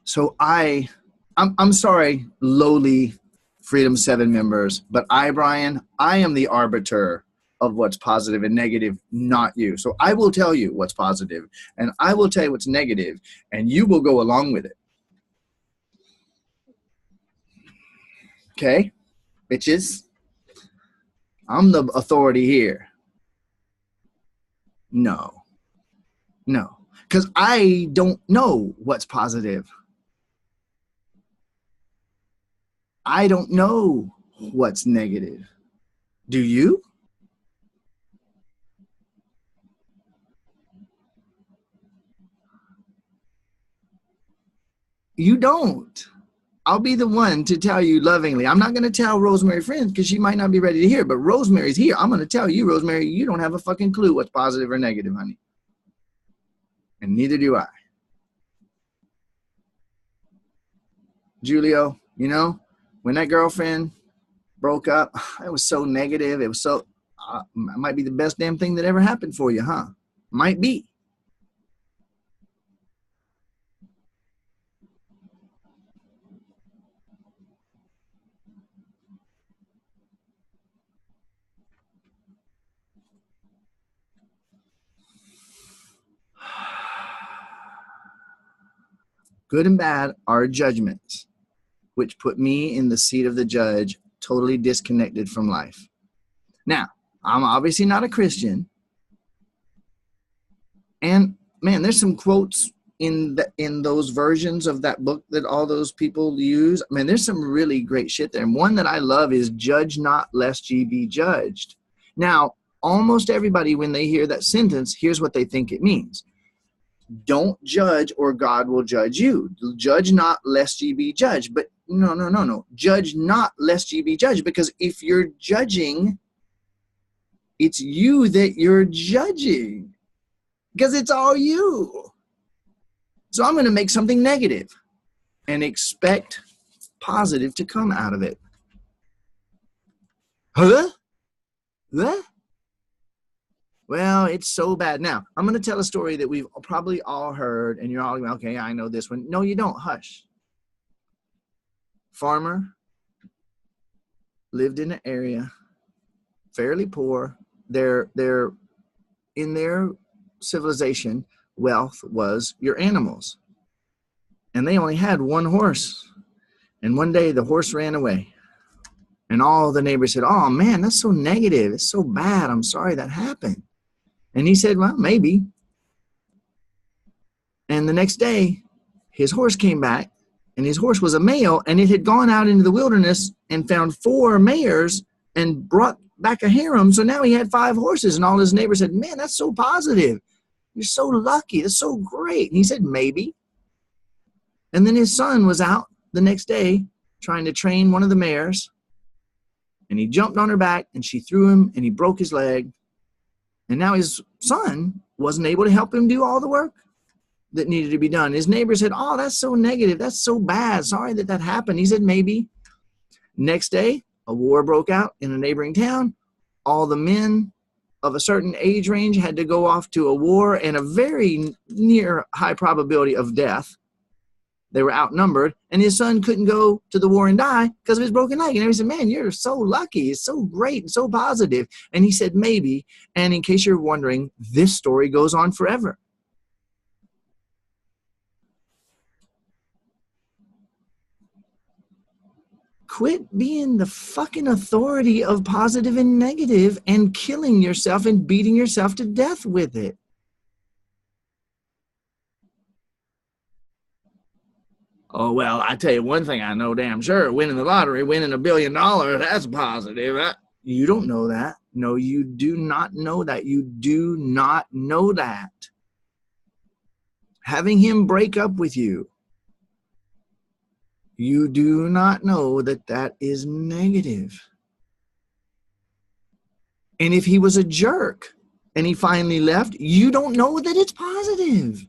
[SPEAKER 1] So I'm sorry, lowly Freedom7 members, but Brian, I am the arbiter of what's positive and negative, not you. So I will tell you what's positive, and I will tell you what's negative, and you will go along with it. Okay, bitches? I'm the authority here. No, because I don't know what's positive. I don't know what's negative. Do you? You don't. I'll be the one to tell you lovingly. I'm not going to tell Rosemary friends because she might not be ready to hear, but Rosemary's here. I'm going to tell you, Rosemary, you don't have a fucking clue what's positive or negative, honey. And neither do I. Julio, you know, when that girlfriend broke up, it was so negative. It was so, it might be the best damn thing that ever happened for you, huh? Might be. Good and bad are judgments, which put me in the seat of the judge, totally disconnected from life. Now, I'm obviously not a Christian. And man, there's some quotes in those versions of that book that all those people use. I mean, there's some really great shit there. And one that I love is judge not lest ye be judged. Now, almost everybody, when they hear that sentence, here's what they think it means. Don't judge or God will judge you. Judge not lest ye be judged. But no. Judge not lest ye be judged. Because if you're judging, it's you that you're judging. Because it's all you. So I'm going to make something negative and expect positive to come out of it. Huh? What? Well, it's so bad. Now, I'm going to tell a story that we've probably all heard, and you're all going, okay, I know this one. No, you don't. Hush. Farmer, lived in an area, fairly poor. They're in their civilization, wealth was your animals. And they only had one horse. And one day the horse ran away. And all the neighbors said, oh, man, that's so negative. It's so bad. I'm sorry that happened. And he said, well, maybe. And the next day, his horse came back, and his horse was a male, and it had gone out into the wilderness and found 4 mares and brought back a harem. So now he had 5 horses, and all his neighbors said, man, that's so positive. You're so lucky. That's so great. And he said, maybe. And then his son was out the next day trying to train one of the mares, and he jumped on her back, and she threw him, and he broke his leg. And now his son wasn't able to help him do all the work that needed to be done. His neighbor said, oh, that's so negative. That's so bad. Sorry that happened. He said, maybe. Next day, a war broke out in a neighboring town. All the men of a certain age range had to go off to a war, and a very near high probability of death. They were outnumbered, and his son couldn't go to the war and die because of his broken leg. And he said, man, you're so lucky. It's so great and so positive. And he said, maybe. And in case you're wondering, this story goes on forever. Quit being the fucking authority of positive and negative and killing yourself and beating yourself to death with it. Oh, well, I tell you one thing I know damn sure. Winning the lottery, winning $1 billion, that's positive. You don't know that. No, you do not know that. You do not know that. Having him break up with you, you do not know that that is negative. And if he was a jerk, and he finally left, you don't know that it's positive.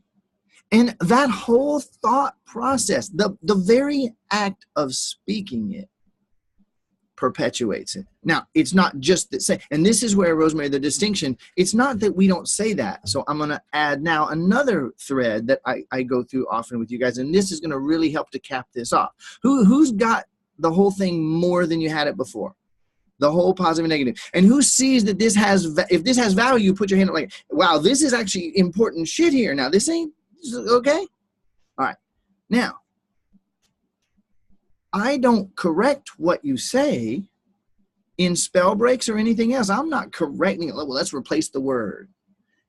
[SPEAKER 1] And that whole thought process, the very act of speaking it, perpetuates it. Now, it's not just that say, and this is where, Rosemary, the distinction, it's not that we don't say that. So I'm going to add now another thread that I go through often with you guys, and this is going to really help to cap this off. Who's got the whole thing more than you had it before? The whole positive and negative. And who sees that this has, if this has value, put your hand up like, wow, this is actually important shit here. Now, this ain't, okay? All right. Now, I don't correct what you say in spell breaks or anything else. I'm not correcting it. Well, let's replace the word.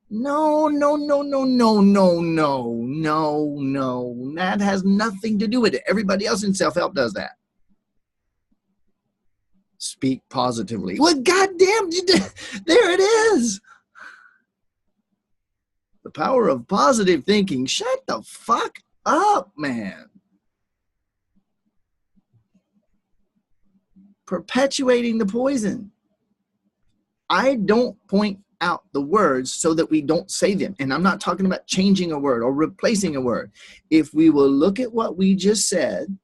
[SPEAKER 1] No. That has nothing to do with it. Everybody else in self-help does that. Speak positively. Well, goddamn, there it is. The power of positive thinking. Shut the fuck up, man. Perpetuating the poison. I don't point out the words so that we don't say them. And I'm not talking about changing a word or replacing a word. If we will look at what we just said,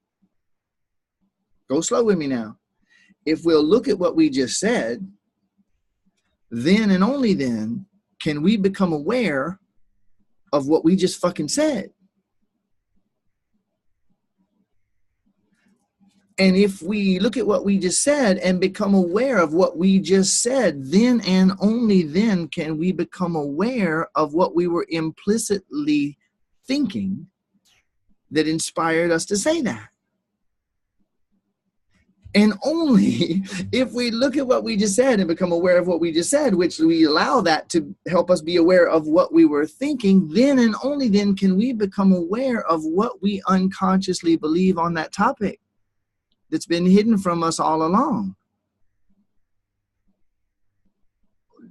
[SPEAKER 1] go slow with me now. If we'll look at what we just said, then and only then can we become aware of what we just fucking said. And if we look at what we just said and become aware of what we just said, then and only then can we become aware of what we were implicitly thinking that inspired us to say that. And only if we look at what we just said and become aware of what we just said, which we allow that to help us be aware of what we were thinking, then and only then can we become aware of what we unconsciously believe on that topic that's been hidden from us all along.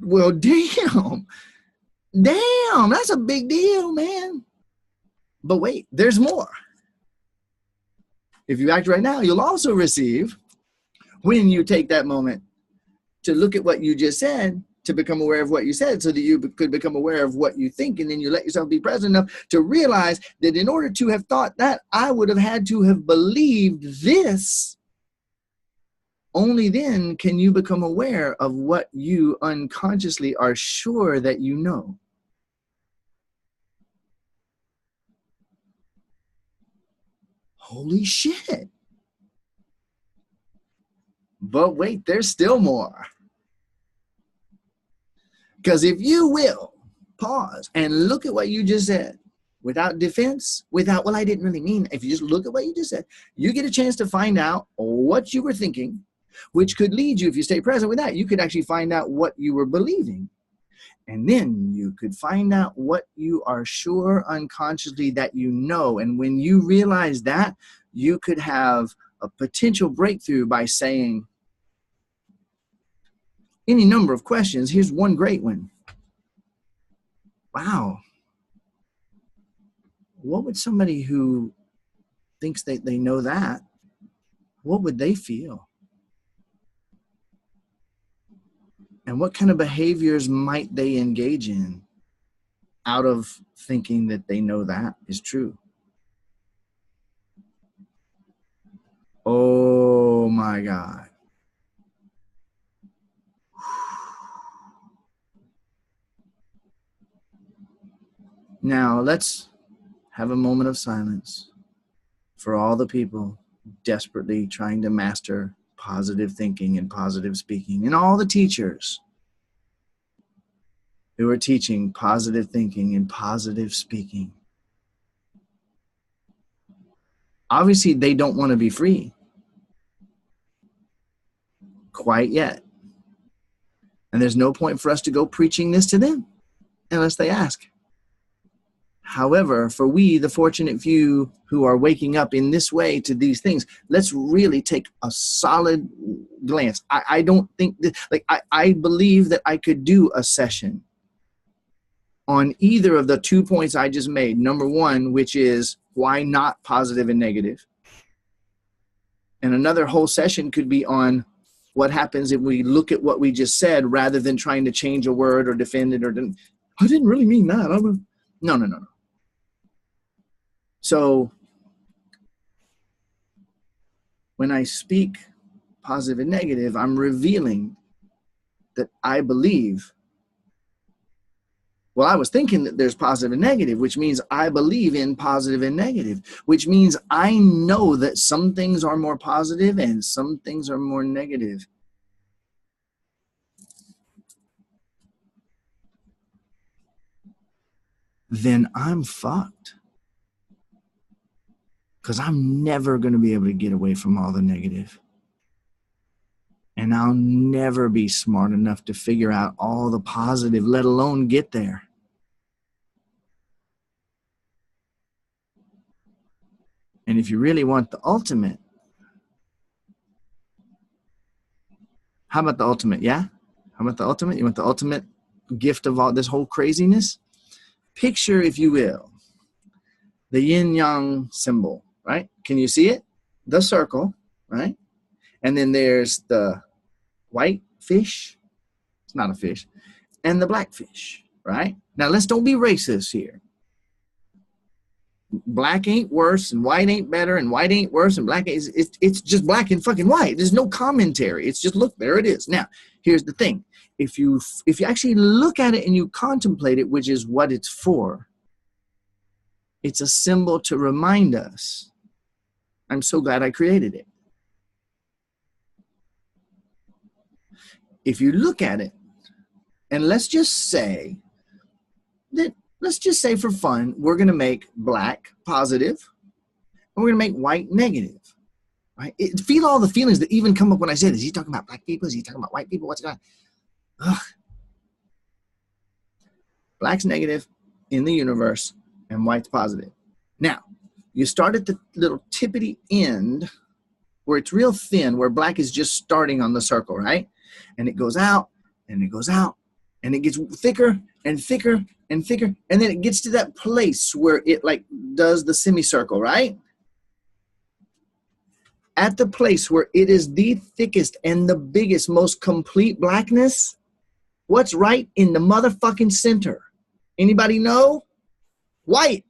[SPEAKER 1] Well, damn, that's a big deal, man. But wait, there's more. If you act right now, you'll also receive, when you take that moment to look at what you just said, to become aware of what you said so that you could become aware of what you think, and then you let yourself be present enough to realize that in order to have thought that, I would have had to have believed this. Only then can you become aware of what you unconsciously are sure that you know. Holy shit. But wait, there's still more. Because if you will pause and look at what you just said, without defense, without, well, I didn't really mean, if you just look at what you just said, you get a chance to find out what you were thinking, which could lead you, if you stay present with that, you could actually find out what you were believing. And then you could find out what you are sure unconsciously that you know. And when you realize that, you could have a potential breakthrough by saying any number of questions. Here's one great one. Wow. What would somebody who thinks that they know that, what would they feel? And what kind of behaviors might they engage in out of thinking that they know that is true? Oh my God. Now let's have a moment of silence for all the people desperately trying to master positive thinking and positive speaking, and all the teachers who are teaching positive thinking and positive speaking. Obviously, they don't want to be free quite yet. And there's no point for us to go preaching this to them unless they ask. However, for we, the fortunate few who are waking up in this way to these things, let's really take a solid glance. I don't think that, I believe that I could do a session on either of the 2 points I just made. Number one, which is why not positive and negative. And another whole session could be on what happens if we look at what we just said rather than trying to change a word or defend it, or I didn't really mean that. No. So when I speak positive and negative, I'm revealing that I believe. Well, I was thinking that there's positive and negative, which means I believe in positive and negative, which means I know that some things are more positive and some things are more negative. Then I'm fucked. Because I'm never going to be able to get away from all the negative. And I'll never be smart enough to figure out all the positive, let alone get there. And if you really want the ultimate, how about the ultimate? Yeah? How about the ultimate? You want the ultimate gift of all this whole craziness? Picture, if you will, the yin-yang symbol, right? Can you see it? The circle, right? And then there's the white fish. It's not a fish. And the black fish, right? Now, let's don't be racist here. Black ain't worse and white ain't better and white ain't worse and black ain't, it's just black and fucking white. There's no commentary. It's just, look, there it is. Now, here's the thing. If you actually look at it and you contemplate it, which is what it's for, it's a symbol to remind us. I'm so glad I created it. If you look at it, and let's just say for fun, we're going to make black positive, and we're going to make white negative. Right? Feel all the feelings that even come up when I say this. Is he talking about black people? Is he talking about white people? What's going on? Ugh. Black's negative in the universe, and white's positive. Now, you start at the little tippity end where it's real thin, where black is just starting on the circle, right? And it goes out, and it goes out, and it gets thicker and thicker and thicker, and then it gets to that place where it like does the semicircle, right? At the place where it is the thickest and the biggest, most complete blackness, what's right in the motherfucking center? Anybody know? White.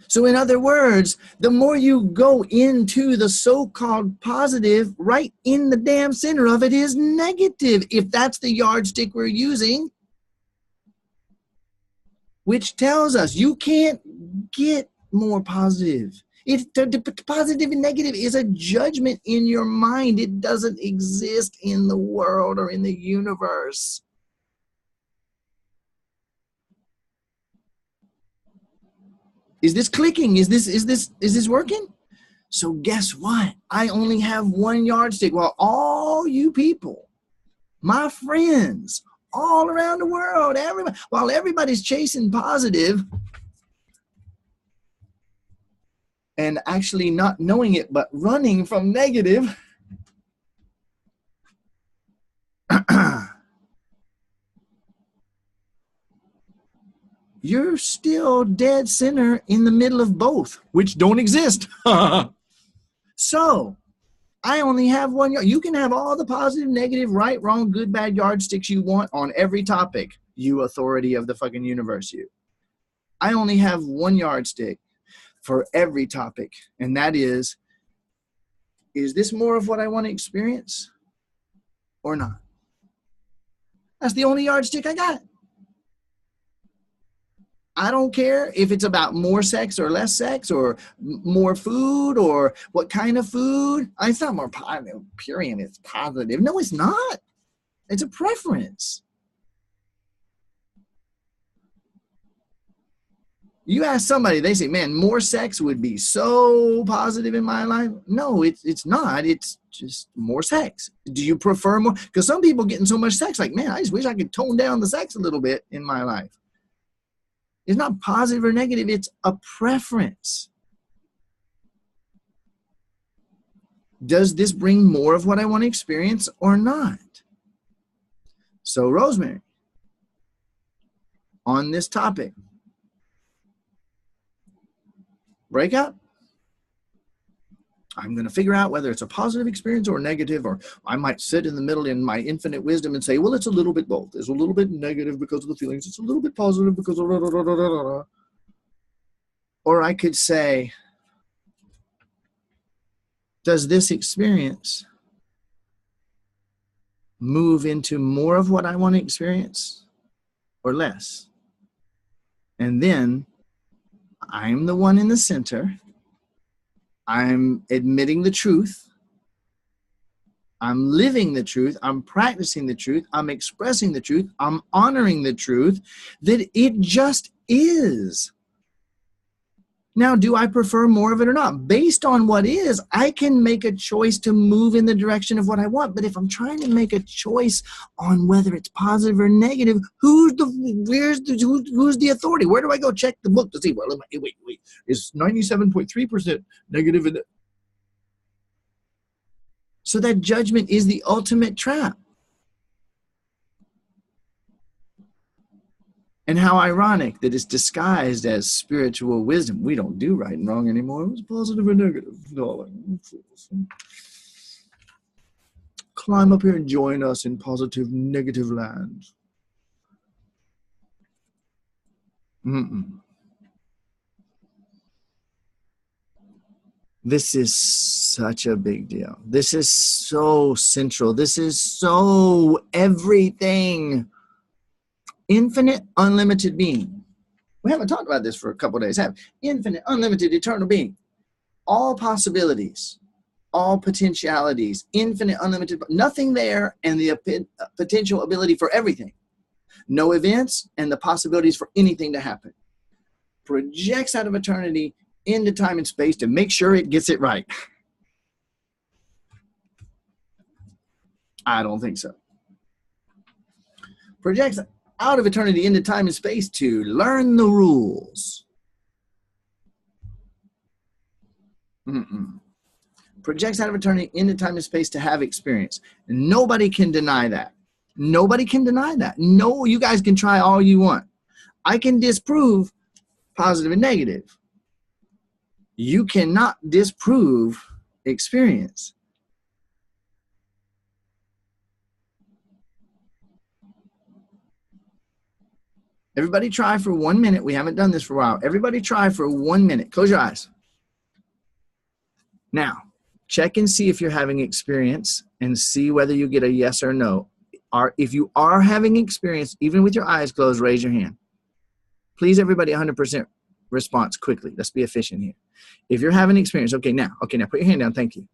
[SPEAKER 1] So in other words, the more you go into the so-called positive, right in the damn center of it is negative, if that's the yardstick we're using, which tells us you can't get more positive. The positive and negative is a judgment in your mind. It doesn't exist in the world or in the universe. Is this clicking? Is this working? So guess what? I only have one yardstick. While all you people, my friends, all around the world, while everybody's chasing positive and actually not knowing it, but running from negative, you're still dead center in the middle of both, which don't exist. So I only have one yard. You can have all the positive, negative, right, wrong, good, bad yardsticks you want on every topic, you authority of the fucking universe, you. I only have one yardstick for every topic, and that is this more of what I want to experience or not? That's the only yardstick I got. I don't care if it's about more sex or less sex or more food or what kind of food. It's not more positive, period. It's positive. No, it's not. It's a preference. You ask somebody, they say, man, more sex would be so positive in my life. No, it's not. It's just more sex. Do you prefer more? Because some people getting so much sex, like, man, I just wish I could tone down the sex a little bit in my life. It's not positive or negative. It's a preference. Does this bring more of what I want to experience or not? So, Rosemary, on this topic, breakup, I'm going to figure out whether it's a positive experience or negative, or I might sit in the middle in my infinite wisdom and say, well, it's a little bit both. It's a little bit negative because of the feelings. It's a little bit positive because of Or I could say, does this experience move into more of what I want to experience or less? And then I'm the one in the center. I'm admitting the truth. I'm living the truth. I'm practicing the truth. I'm expressing the truth. I'm honoring the truth that it just is. Now, do I prefer more of it or not? Based on what is, I can make a choice to move in the direction of what I want. But if I'm trying to make a choice on whether it's positive or negative, who's the authority? Where do I go check the book to see? Well, wait, is 97.3% negative? So that judgment is the ultimate trap. And how ironic that it's disguised as spiritual wisdom. We don't do right and wrong anymore. It was positive or negative, darling. Climb up here and join us in positive, negative land. This is such a big deal. This is so central. This is so everything. Infinite, unlimited being. We haven't talked about this for a couple of days, have we? Infinite, unlimited, eternal being. All possibilities, all potentialities, infinite, unlimited, nothing there, and the potential ability for everything. No events and the possibilities for anything to happen. Projects out of eternity into time and space to make sure it gets it right. I don't think so. Projects out of eternity into time and space to learn the rules. Projects out of eternity into time and space to have experience. Nobody can deny that. Nobody can deny that. No, you guys can try all you want. I can disprove positive and negative. You cannot disprove experience. Everybody try for 1 minute. We haven't done this for a while. Everybody try for 1 minute. Close your eyes. Now, check and see if you're having experience and see whether you get a yes or no. If you are having experience, even with your eyes closed, raise your hand. Please, everybody, 100% response quickly. Let's be efficient here. If you're having experience, okay, now put your hand down. Thank you.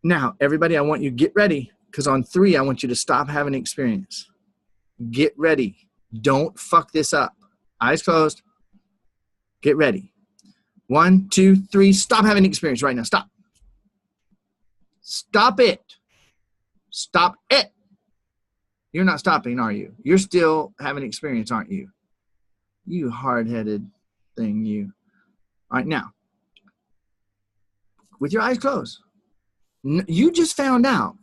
[SPEAKER 1] Now, everybody, I want you to get ready, because on 3, I want you to stop having experience. Get ready. Don't fuck this up. Eyes closed. Get ready. 1, 2, 3. Stop having experience right now. Stop. Stop it. Stop it. You're not stopping, are you? You're still having experience, aren't you? You hard-headed thing, you. All right, now, with your eyes closed, you just found out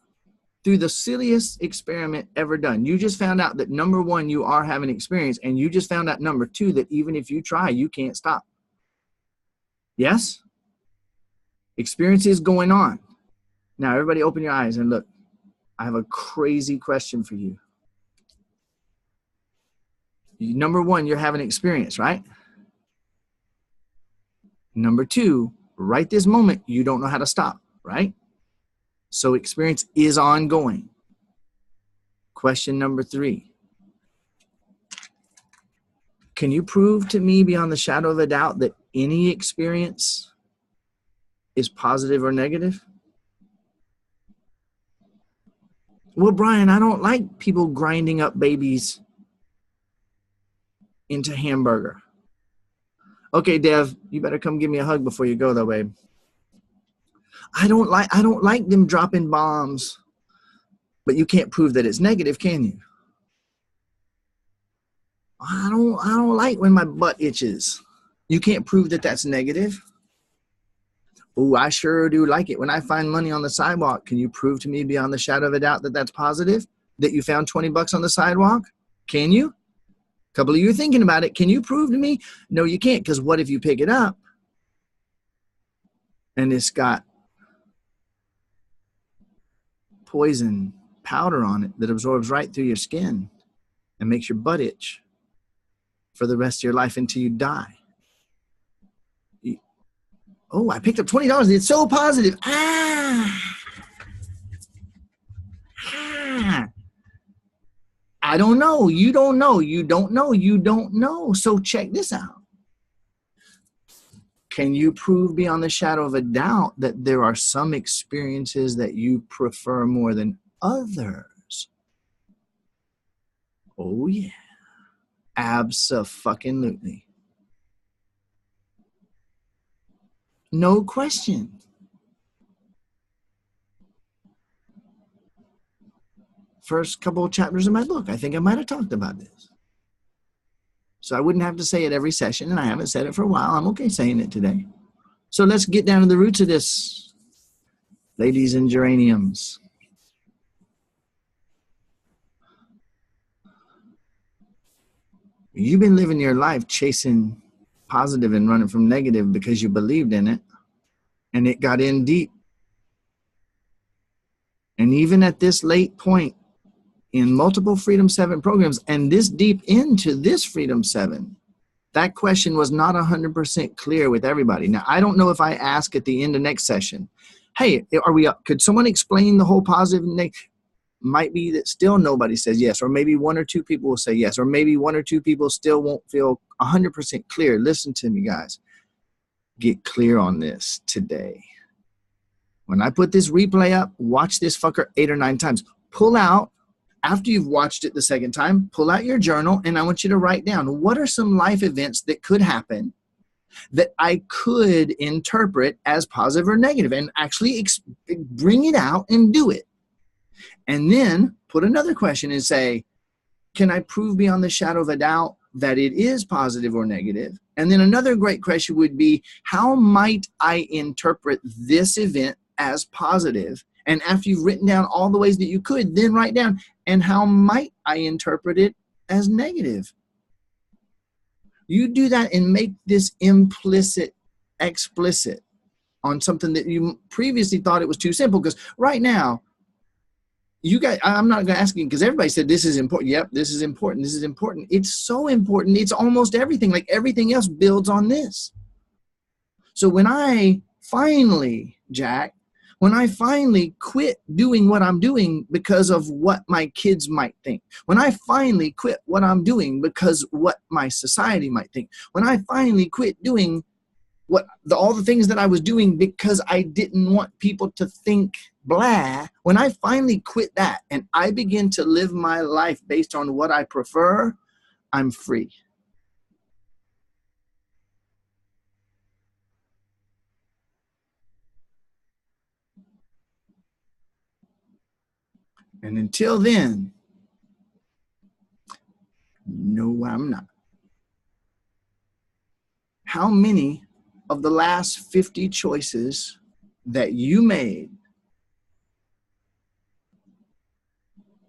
[SPEAKER 1] through the silliest experiment ever done. You just found out that number 1, you are having experience, and you just found out number 2, that even if you try, you can't stop. Yes? Experience is going on. Now, everybody open your eyes and look. I have a crazy question for you. Number 1, you're having experience, right? Number 2, right this moment, you don't know how to stop, right? So experience is ongoing. Question number 3. Can you prove to me beyond the shadow of a doubt that any experience is positive or negative? Well, Brian, I don't like people grinding up babies into hamburger. Okay, Dev, you better come give me a hug before you go though, babe. I don't like them dropping bombs, but you can't prove that it's negative, can you? I don't like when my butt itches. You can't prove that that's negative. Oh, I sure do like it when I find money on the sidewalk. Can you prove to me beyond the shadow of a doubt that that's positive? That you found 20 bucks on the sidewalk? Can you? A couple of you are thinking about it. Can you prove to me? No, you can't, because what if you pick it up and it's got poison powder on it that absorbs right through your skin and makes your butt itch for the rest of your life until you die. Oh, I picked up $20. It's so positive. I don't know. You don't know. You don't know. You don't know. So check this out. Can you prove beyond the shadow of a doubt that there are some experiences that you prefer more than others? Oh, yeah. Abso-fucking-lutely. No question. First couple of chapters of my book, I think I might have talked about this. So I wouldn't have to say it every session, and I haven't said it for a while. I'm okay saying it today. So let's get down to the roots of this, ladies and geraniums. You've been living your life chasing positive and running from negative because you believed in it, and it got in deep. And even at this late point in multiple Freedom7 programs and this deep into this Freedom7, that question was not 100% clear with everybody. Now, I don't know if I ask at the end of next session, hey, could someone explain the whole positive and negative? Might be that still nobody says yes, or maybe one or two people will say yes, or maybe one or two people still won't feel 100% clear. Listen to me, guys. Get clear on this today. When I put this replay up, watch this fucker 8 or 9 times. Pull out, after you've watched it the second time, pull out your journal, and I want you to write down, what are some life events that could happen that I could interpret as positive or negative, and actually bring it out and do it. And then put another question and say, can I prove beyond the shadow of a doubt that it is positive or negative? And then another great question would be, how might I interpret this event as positive? And after you've written down all the ways that you could, then write down, and how might I interpret it as negative? You do that and make this implicit, explicit on something that you previously thought it was too simple. Because right now, you guys, I'm not going to ask you because everybody said this is important. Yep, this is important. This is important. It's so important. It's almost everything. Like everything else builds on this. So when I finally, Jack, when I finally quit doing what I'm doing because of what my kids might think, when I finally quit what I'm doing because what my society might think, when I finally quit doing all the things that I was doing because I didn't want people to think blah, when I finally quit that and I begin to live my life based on what I prefer, I'm free. And until then, no, I'm not. How many of the last 50 choices that you made,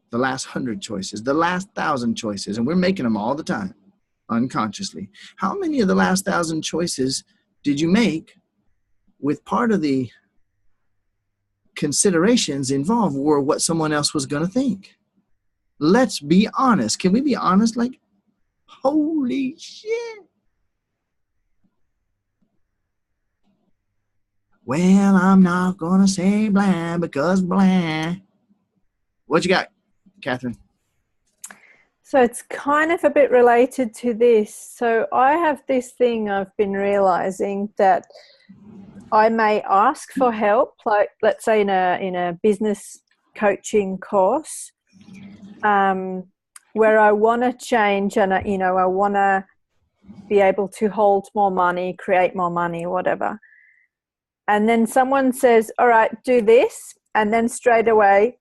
[SPEAKER 1] the last 100 choices, the last 1,000 choices, and we're making them all the time, unconsciously. How many of the last 1,000 choices did you make with part of the considerations involved were what someone else was going to think? Let's be honest. Can we be honest? Like, holy shit. Well, I'm not going to say blah because blah. What you got, Catherine?
[SPEAKER 7] So it's kind of a bit related to this. So I have this thing I've been realizing that I may ask for help, like let's say in a business coaching course, where I want to change and I want to be able to hold more money, create more money, whatever. And then someone says, all right, do this. And then straight away,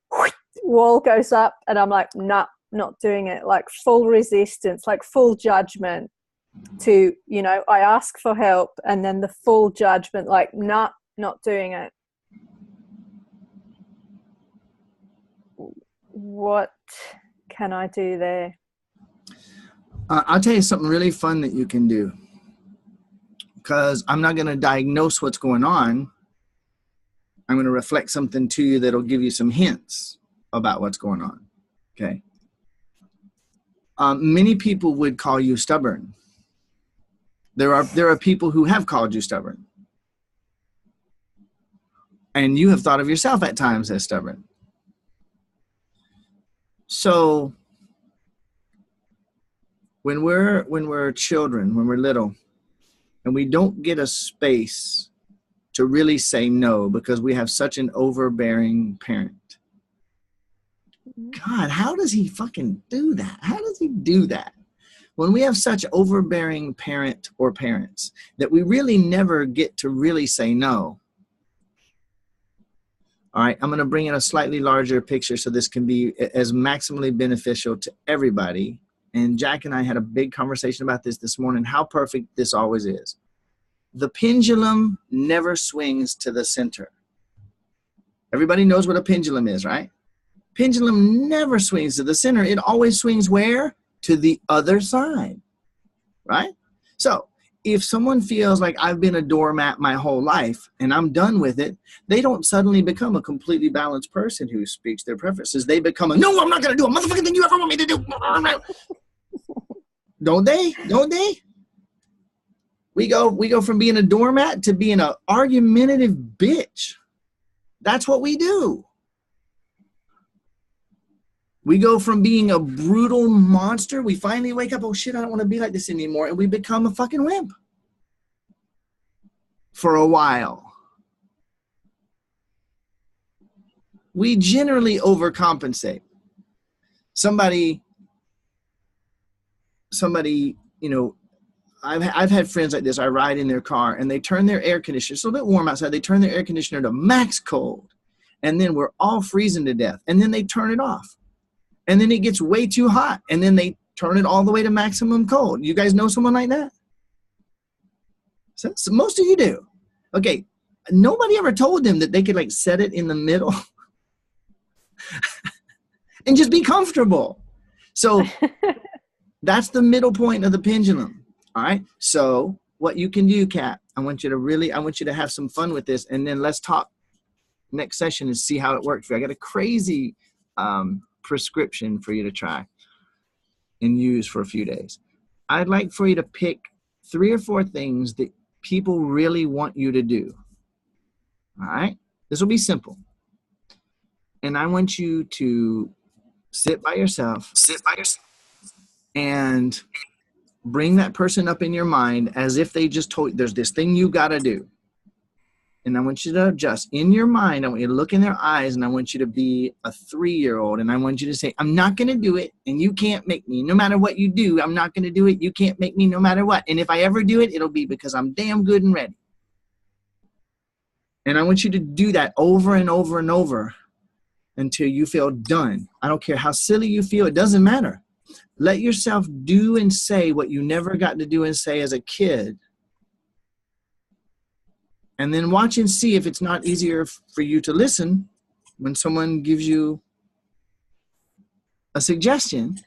[SPEAKER 7] wall goes up. And I'm like, nah, not doing it. Like full resistance, like full judgment to, I ask for help. And then the full judgment, like, nah, not doing it. What can I do there?
[SPEAKER 1] I'll tell you something really fun that you can do. Because I'm not going to diagnose what's going on. I'm going to reflect something to you that'll give you some hints about what's going on. Okay. Many people would call you stubborn. There are people who have called you stubborn. And you have thought of yourself at times as stubborn. So when we're children, when we're little, and we don't get a space to really say no because we have such an overbearing parent. God, how does he fucking do that? How does he do that? When we have such overbearing parent or parents that we really never get to really say no. All right, I'm going to bring in a slightly larger picture so this can be as maximally beneficial to everybody. And Jack and I had a big conversation about this morning, how perfect this always is. The pendulum never swings to the center. Everybody knows what a pendulum is, right? Pendulum never swings to the center. It always swings where? To the other side, right? So if someone feels like I've been a doormat my whole life and I'm done with it, they don't suddenly become a completely balanced person who speaks their preferences. They become a, no, I'm not going to do a motherfucking thing you ever want me to do. Don't they? Don't they? We go from being a doormat to being an argumentative bitch. That's what we do. We go from being a brutal monster. We finally wake up, oh shit, I don't want to be like this anymore. And we become a fucking wimp. For a while. We generally overcompensate. Somebody, you know, I've had friends like this. I ride in their car and they turn their air conditioner. It's a little bit warm outside. They turn their air conditioner to max cold. And then we're all freezing to death. And then they turn it off. And then it gets way too hot. And then they turn it all the way to maximum cold. You guys know someone like that? So most of you do. Okay. Nobody ever told them that they could like set it in the middle and just be comfortable. So that's the middle point of the pendulum. All right. So what you can do, Kat, I want you to have some fun with this. And then let's talk next session and see how it works for you. I got a crazy prescription for you to try and use for a few days. I'd like for you to pick 3 or 4 things that people really want you to do. All right. This will be simple. And I want you to sit by yourself and bring that person up in your mind as if they just told you there's this thing you got to do. And I want you to adjust in your mind. I want you to look in their eyes and I want you to be a 3-year-old. And I want you to say, I'm not going to do it. And you can't make me. No matter what you do, I'm not going to do it. You can't make me no matter what. And if I ever do it, it'll be because I'm damn good and ready. And I want you to do that over and over and over until you feel done. I don't care how silly you feel. It doesn't matter. Let yourself do and say what you never got to do and say as a kid. And then watch and see if it's not easier for you to listen when someone gives you a suggestion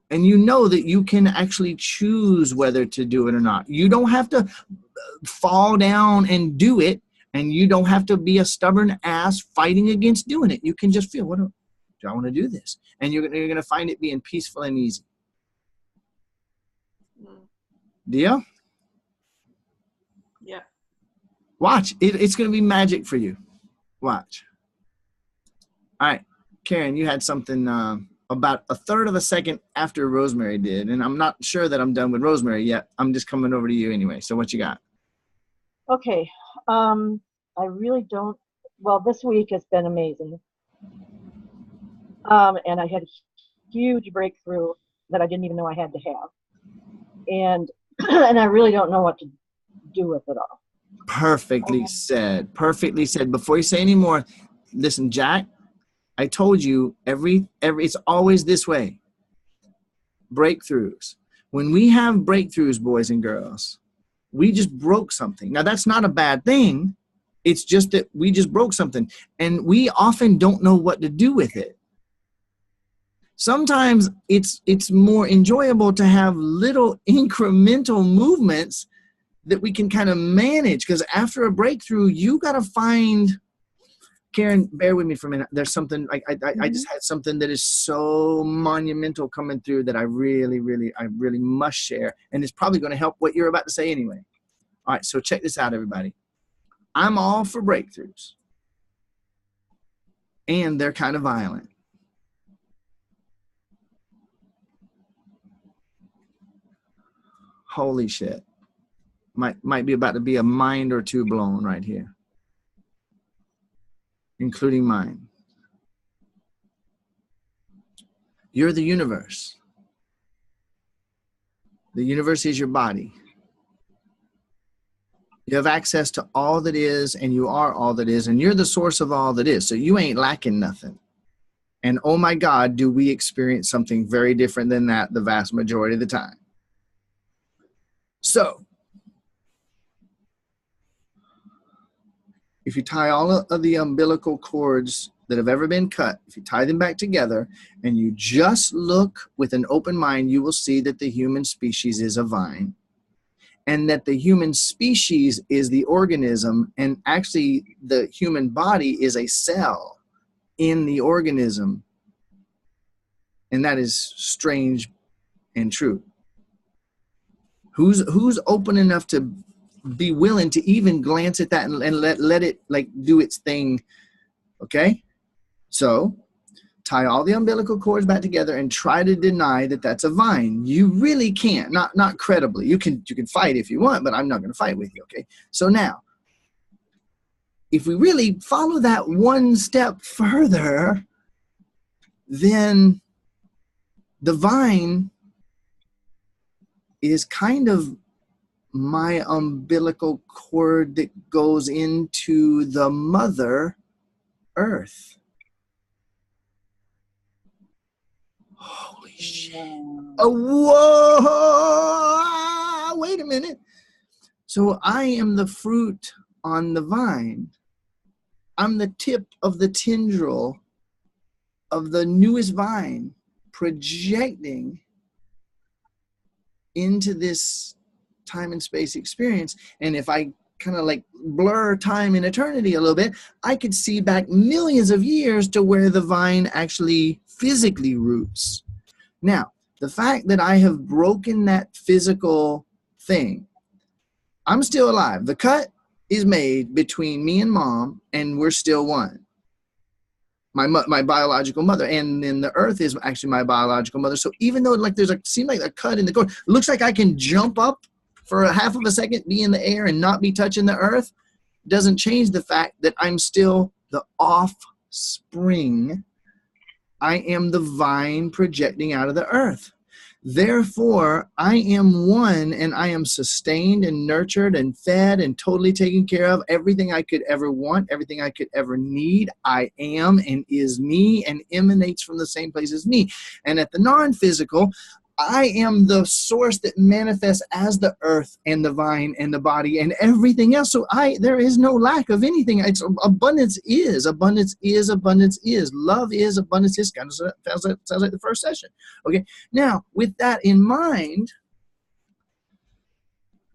[SPEAKER 1] and you know that you can actually choose whether to do it or not. You don't have to fall down and do it, and you don't have to be a stubborn ass fighting against doing it. You can just feel, do I want to do this? And you're going to find it being peaceful and easy. Deal?
[SPEAKER 6] Yeah.
[SPEAKER 1] Watch. It's going to be magic for you. Watch. All right. Karen, you had something about a third of a second after Rosemary did. And I'm not sure that I'm done with Rosemary yet. I'm just coming over to you anyway. So what you got?
[SPEAKER 8] Okay. I really don't. Well, this week has been amazing. And I had a huge breakthrough that I didn't even know I had to have. And and I really don't know what to do with it all.
[SPEAKER 1] Perfectly said. Perfectly said. Before you say any more, listen, Jack, I told you it's always this way. Breakthroughs. When we have breakthroughs, boys and girls, we just broke something. Now, that's not a bad thing. It's just that we just broke something. And we often don't know what to do with it. Sometimes it's more enjoyable to have little incremental movements that we can kind of manage, because after a breakthrough, you got to find Karen, bear with me for a minute. There's something, I just had something that is so monumental coming through that I really must share. And it's probably going to help what you're about to say anyway. All right, so check this out, everybody. I'm all for breakthroughs. And they're kind of violent. Holy shit. Might be about to be a mind or two blown right here, including mine. You're the universe. The universe is your body. You have access to all that is, and you are all that is, and you're the source of all that is. So you ain't lacking nothing. And oh my God, do we experience something very different than that the vast majority of the time. So, if you tie all of the umbilical cords that have ever been cut, if you tie them back together and you just look with an open mind, you will see that the human species is a vine, and that the human species is the organism, and actually the human body is a cell in the organism. And that is strange and true. Who's open enough to be willing to even glance at that and let it like do its thing? Okay, so tie all the umbilical cords back together and try to deny that that's a vine. You really can't, not credibly. You can fight if you want, but I'm not going to fight with you. Okay, so now if we really follow that one step further, then the vine is kind of my umbilical cord that goes into the Mother Earth. Holy shit. Oh, whoa! Wait a minute. So I am the fruit on the vine. I'm the tip of the tendril of the newest vine projecting into this time and space experience. And if I kind of like blur time and eternity a little bit, I could see back millions of years to where the vine actually physically roots. Now, the fact that I have broken that physical thing, I'm still alive. The cut is made between me and mom, and we're still one. My biological mother, and then the earth is actually my biological mother. So even though like seems like a cut in the cord, it looks like I can jump up for a half of a second, be in the air and not be touching the earth, doesn't change the fact that I'm still the offspring. I am the vine projecting out of the earth. Therefore, I am one, and I am sustained and nurtured and fed and totally taken care of. Everything I could ever want, everything I could ever need, I am and is me and emanates from the same place as me. And at the non-physical, I am the source that manifests as the earth and the vine and the body and everything else. So there is no lack of anything. It's abundance is, abundance is, abundance is. Love is, abundance is. Kind of sounds like the first session. Okay. Now, with that in mind,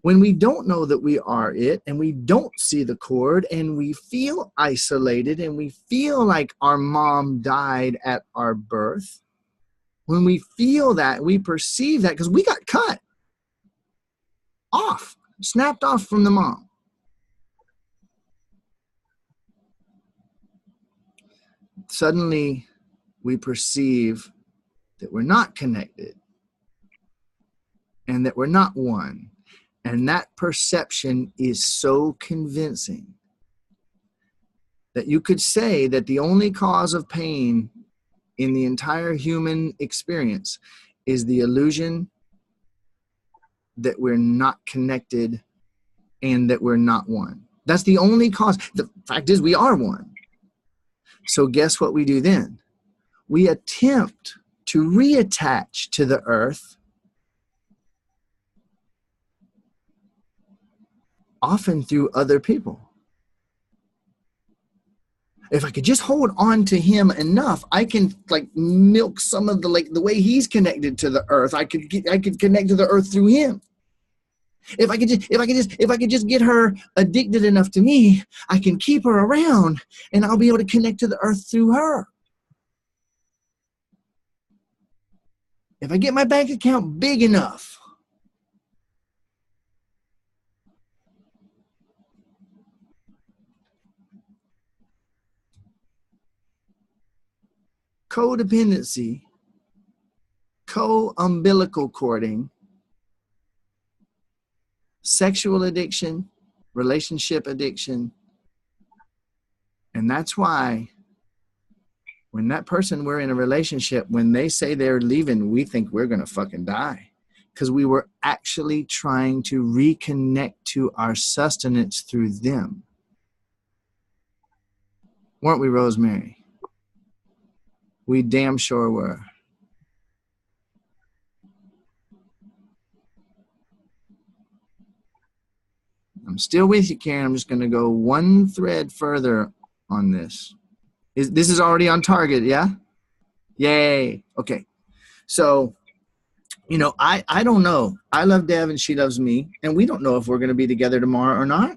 [SPEAKER 1] when we don't know that we are it, and we don't see the cord, and we feel isolated, and we feel like our mom died at our birth, when we feel that, we perceive that, because we got cut off, snapped off from the mom. Suddenly, we perceive that we're not connected and that we're not one. And that perception is so convincing that you could say that the only cause of pain in the entire human experience is the illusion that we're not connected and that we're not one. That's the only cause. The fact is we are one. So guess what we do then? We attempt to reattach to the earth, often through other people. If I could just hold on to him enough, I can like milk some of the way he's connected to the earth. I could connect to the earth through him. If I could just get her addicted enough to me, I can keep her around and I'll be able to connect to the earth through her. If I get my bank account big enough, codependency, co-umbilical cording, sexual addiction, relationship addiction. And that's why when that person we're in a relationship, when they say they're leaving, we think we're going to fucking die. Because we were actually trying to reconnect to our sustenance through them. Weren't we, Rosemary? We damn sure were. I'm still with you, Karen. I'm just going to go one thread further on this. This is already on target, yeah? Yay. Okay. So, you know, I don't know. I love Dev and she loves me. And we don't know if we're going to be together tomorrow or not.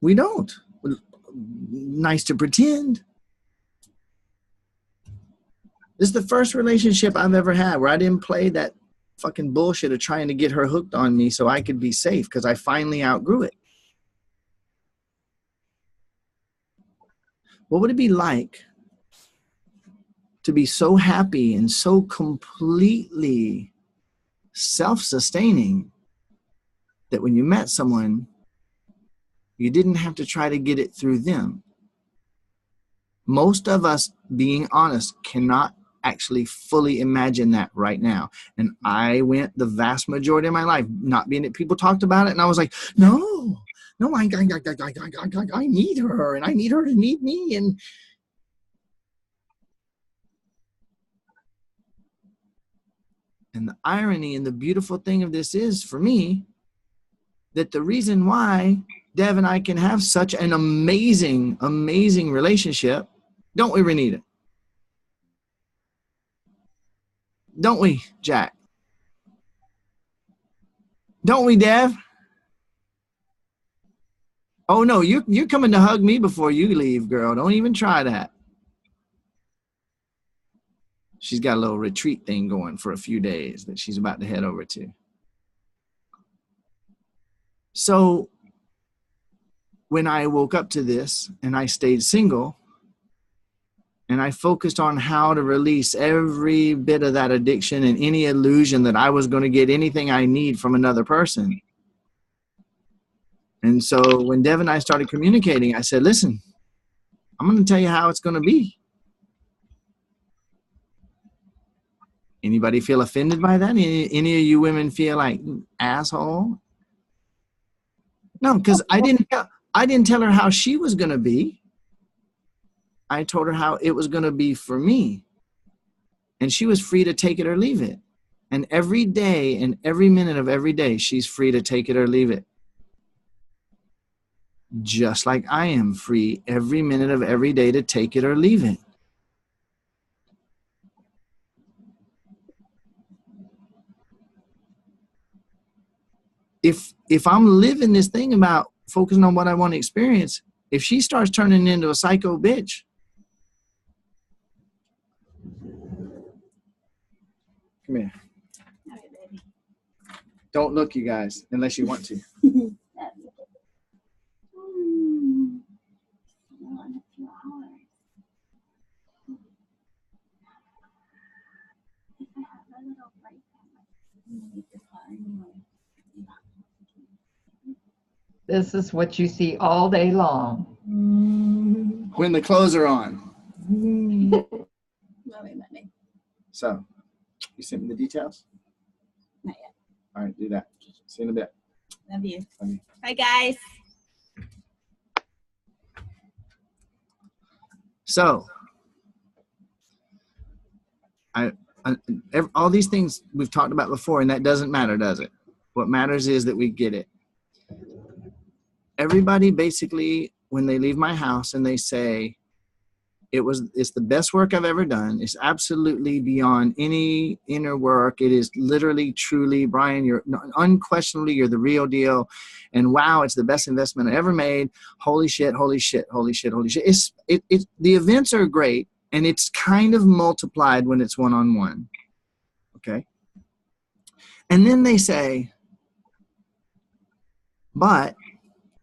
[SPEAKER 1] We don't. Nice to pretend. This is the first relationship I've ever had where I didn't play that fucking bullshit of trying to get her hooked on me so I could be safe, because I finally outgrew it. What would it be like to be so happy and so completely self-sustaining that when you met someone, you didn't have to try to get it through them? Most of us, being honest, cannot actually fully imagine that right now. And I went the vast majority of my life not being that people talked about it, and I was like, no, I need her, and I need her to need me. And the irony and the beautiful thing of this is, for me, that the reason why Dev and I can have such an amazing, amazing relationship, don't we, Renita? Don't we, Jack? Don't we, Dev? Oh no, you're coming to hug me before you leave, girl. Don't even try that. She's got a little retreat thing going for a few days that she's about to head over to. So when I woke up to this and I stayed single and I focused on how to release every bit of that addiction and any illusion that I was going to get anything I need from another person. And so when Dev and I started communicating, I said, listen, I'm going to tell you how it's going to be. Anybody feel offended by that? Any of you women feel like asshole? No, because I didn't tell her how she was going to be. I told her how it was going to be for me. And she was free to take it or leave it. And every day and every minute of every day, she's free to take it or leave it. Just like I am free every minute of every day to take it or leave it. If I'm living this thing about focusing on what I want to experience, if she starts turning into a psycho bitch, come here.
[SPEAKER 2] All right, baby.
[SPEAKER 1] Don't look, you guys, unless you want to.
[SPEAKER 4] This is what you see all day long.
[SPEAKER 1] When the clothes are on.
[SPEAKER 2] Mommy.
[SPEAKER 1] So, you sent me the details?
[SPEAKER 2] Not yet.
[SPEAKER 1] All right, do that. See you in a bit.
[SPEAKER 2] Love you.
[SPEAKER 1] Love you.
[SPEAKER 2] Bye, guys.
[SPEAKER 1] So, all these things we've talked about before, and that doesn't matter, does it? What matters is that we get it. Everybody basically, when they leave my house and they say, It's the best work I've ever done. It's absolutely beyond any inner work. It is literally, truly, Brian, you're unquestionably, you're the real deal. And wow, it's the best investment I ever made. Holy shit, holy shit, holy shit, holy shit. The events are great, and it's kind of multiplied when it's one-on-one. Okay. And then they say,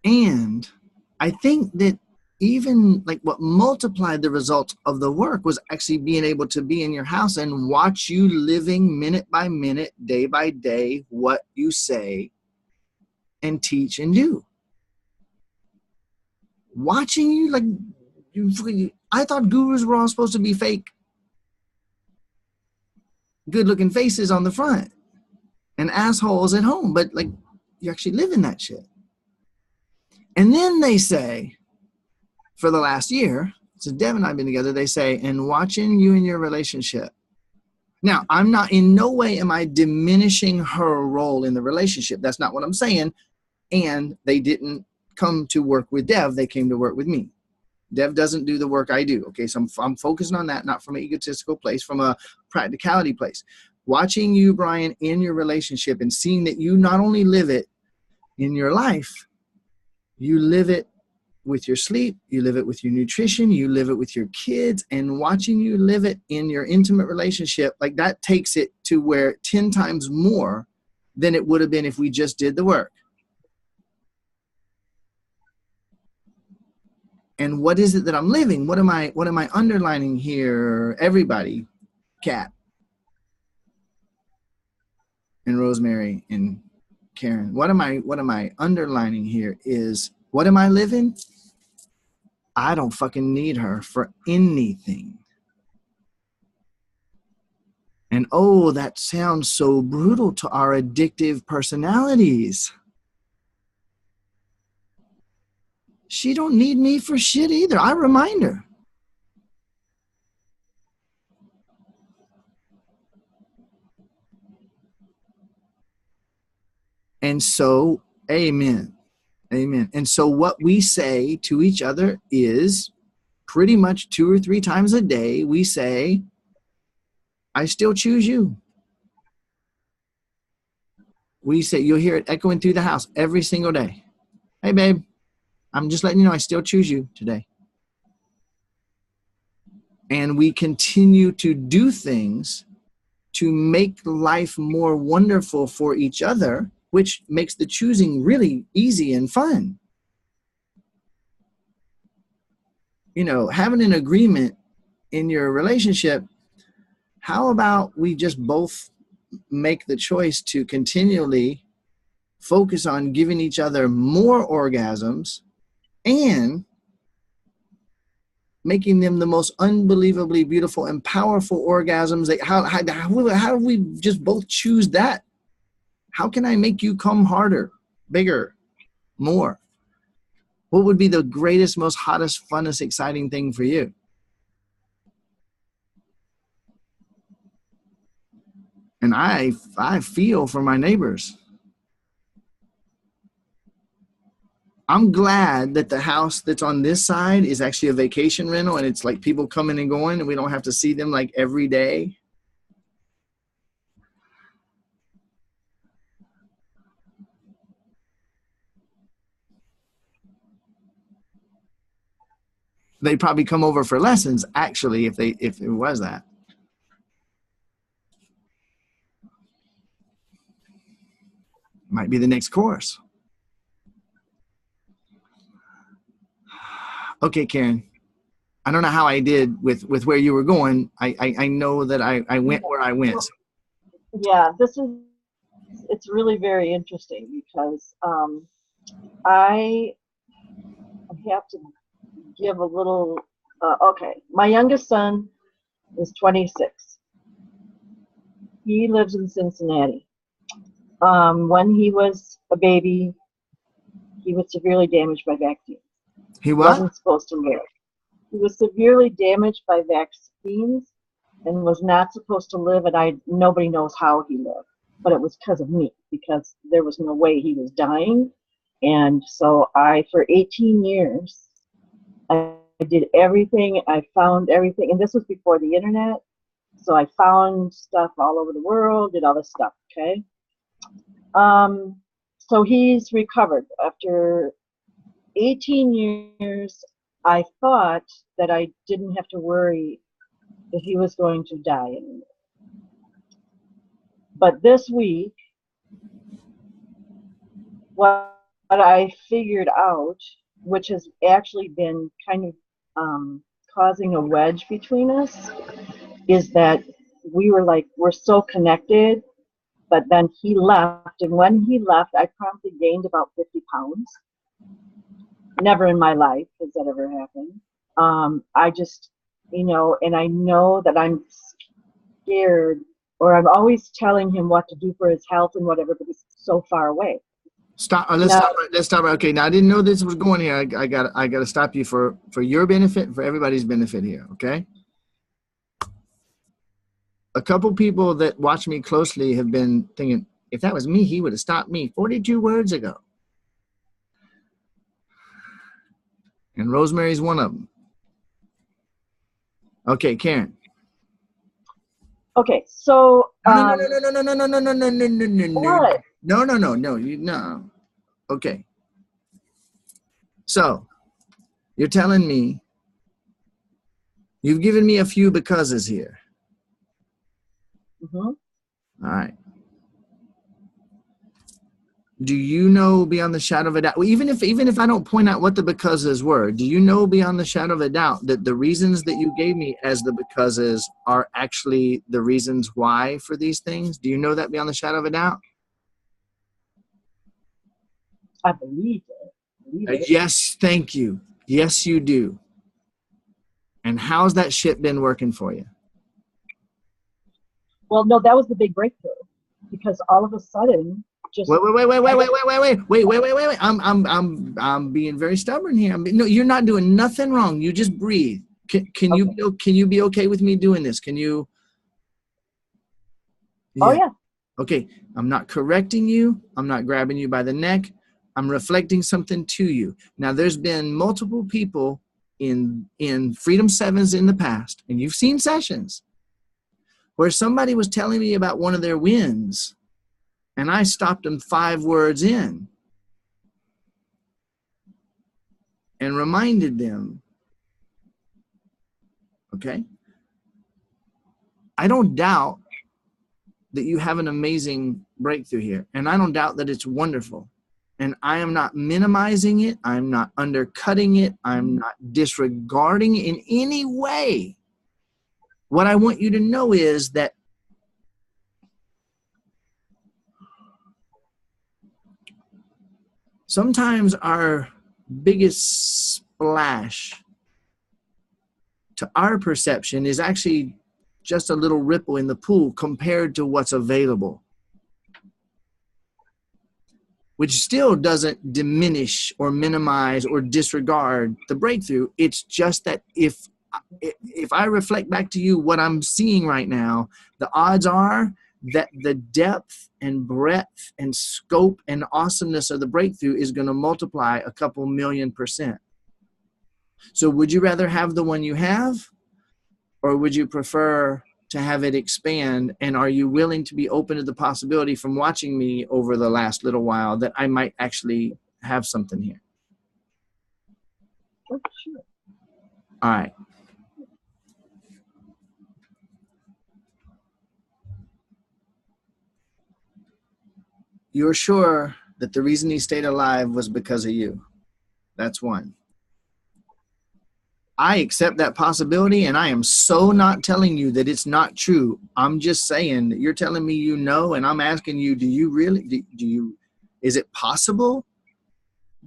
[SPEAKER 1] and I think that even like what multiplied the results of the work was actually being able to be in your house and watch you living minute by minute, day by day, what you say and teach and do. Watching you, like, I thought gurus were all supposed to be fake, good looking faces on the front and assholes at home, but like you actually live in that shit. And then they say, for the last year, so Deb and I have been together, they say, and watching you in your relationship. Now, I'm not, in no way am I diminishing her role in the relationship. That's not what I'm saying. And they didn't come to work with Dev. They came to work with me. Dev doesn't do the work I do. Okay, so I'm focusing on that, not from an egotistical place, from a practicality place. Watching you, Brian, in your relationship and seeing that you not only live it in your life, you live it with your sleep, you live it with your nutrition, you live it with your kids, and watching you live it in your intimate relationship, like that takes it to where 10 times more than it would have been if we just did the work. And what is it that I'm living? What am I underlining here? Everybody, Kat and Rosemary and Karen, what am I underlining here is, what am I living? I don't fucking need her for anything. And oh, that sounds so brutal to our addictive personalities. She don't need me for shit either. I remind her. And so, amen. Amen. And so what we say to each other is pretty much 2 or 3 times a day, we say, I still choose you. We say, you'll hear it echoing through the house every single day. Hey, babe, I'm just letting you know I still choose you today. And we continue to do things to make life more wonderful for each other, which makes the choosing really easy and fun. You know, having an agreement in your relationship, how about we just both make the choice to continually focus on giving each other more orgasms and making them the most unbelievably beautiful and powerful orgasms. How do we just both choose that? How can I make you come harder, bigger, more? What would be the greatest, most hottest, funnest, exciting thing for you? And I feel for my neighbors. I'm glad that the house that's on this side is actually a vacation rental, and it's like people coming and going, and we don't have to see them like every day. They'd probably come over for lessons, actually, if it was that. Might be the next course. Okay, Karen. I don't know how I did with where you were going. I know that I went where I went.
[SPEAKER 8] Yeah, it's really very interesting because I have to give a little, okay. My youngest son is 26. He lives in Cincinnati. When he was a baby, he was severely damaged by vaccines.
[SPEAKER 1] He what?
[SPEAKER 8] Wasn't supposed to live. He was severely damaged by vaccines and was not supposed to live, and nobody knows how he lived. But it was because of me, because there was no way he was dying. And so for 18 years, I did everything. I found everything. And this was before the internet. So I found stuff all over the world, did all this stuff, okay? So he's recovered. After 18 years, I thought that I didn't have to worry that he was going to die anymore. But this week, what I figured out, which has actually been kind of causing a wedge between us, is that we're so connected, but then he left. And when he left, I promptly gained about 50 pounds. Never in my life has that ever happened. I just, and I know that I'm scared, or I'm always telling him what to do for his health and whatever, but he's so far away.
[SPEAKER 1] Stop. Let's stop. Okay. Now I didn't know this was going here. I got to stop you for your benefit, for everybody's benefit here. Okay. A couple people that watch me closely have been thinking, if that was me, he would have stopped me 42 words ago. And Rosemary's one of them. Okay, Karen.
[SPEAKER 8] Okay, so
[SPEAKER 1] No.
[SPEAKER 8] what?
[SPEAKER 1] No. Okay. So you're telling me you've given me a few becauses here.
[SPEAKER 8] Mm-hmm.
[SPEAKER 1] All right. Do you know beyond the shadow of a doubt, even if I don't point out what the becauses were, do you know beyond the shadow of a doubt that the reasons that you gave me as the becauses are actually the reasons why for these things? Do you know that beyond the shadow of a doubt?
[SPEAKER 8] I believe it.
[SPEAKER 1] Yes, thank you. Yes, you do. And how's that shit been working for you?
[SPEAKER 8] Well, no, that was the big breakthrough, because all of a sudden, just
[SPEAKER 1] Wait. I'm being very stubborn here. No, you're not doing nothing wrong. You just breathe. Can you be okay with me doing this? Can you?
[SPEAKER 8] Yeah. Oh yeah.
[SPEAKER 1] Okay. I'm not correcting you. I'm not grabbing you by the neck. I'm reflecting something to you. Now, there's been multiple people in Freedom7s in the past, and you've seen sessions where somebody was telling me about one of their wins, and I stopped them 5 words in and reminded them, okay, I don't doubt that you have an amazing breakthrough here, and I don't doubt that it's wonderful. And I am not minimizing it. I'm not undercutting it. I'm not disregarding it in any way. What I want you to know is that sometimes our biggest splash to our perception is actually just a little ripple in the pool compared to what's available, which still doesn't diminish or minimize or disregard the breakthrough. It's just that if I reflect back to you what I'm seeing right now, the odds are that the depth and breadth and scope and awesomeness of the breakthrough is going to multiply a couple million%. So would you rather have the one you have, or would you prefer to have it expand? And are you willing to be open to the possibility from watching me over the last little while that I might actually have something here?
[SPEAKER 8] Oh, sure.
[SPEAKER 1] All right. You're sure that the reason he stayed alive was because of you. That's one. I accept that possibility, and I am so not telling you that it's not true. I'm just saying that you're telling me you know, and I'm asking you, do you really, is it possible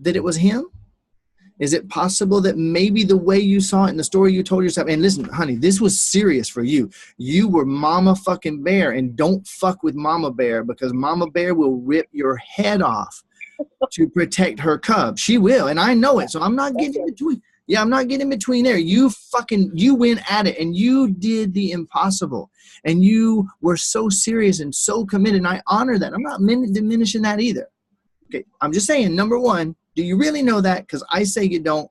[SPEAKER 1] that it was him? Is it possible that maybe the way you saw it in the story you told yourself, and listen, honey, this was serious for you. You were Mama fucking Bear, and don't fuck with Mama Bear, because Mama Bear will rip your head off to protect her cub. She will, and I know it, so I'm not getting in between. Yeah, I'm not getting in between there. You went at it, and you did the impossible, and you were so serious and so committed, and I honor that. I'm not diminishing that either. Okay, I'm just saying, number one, do you really know that? Because I say you don't.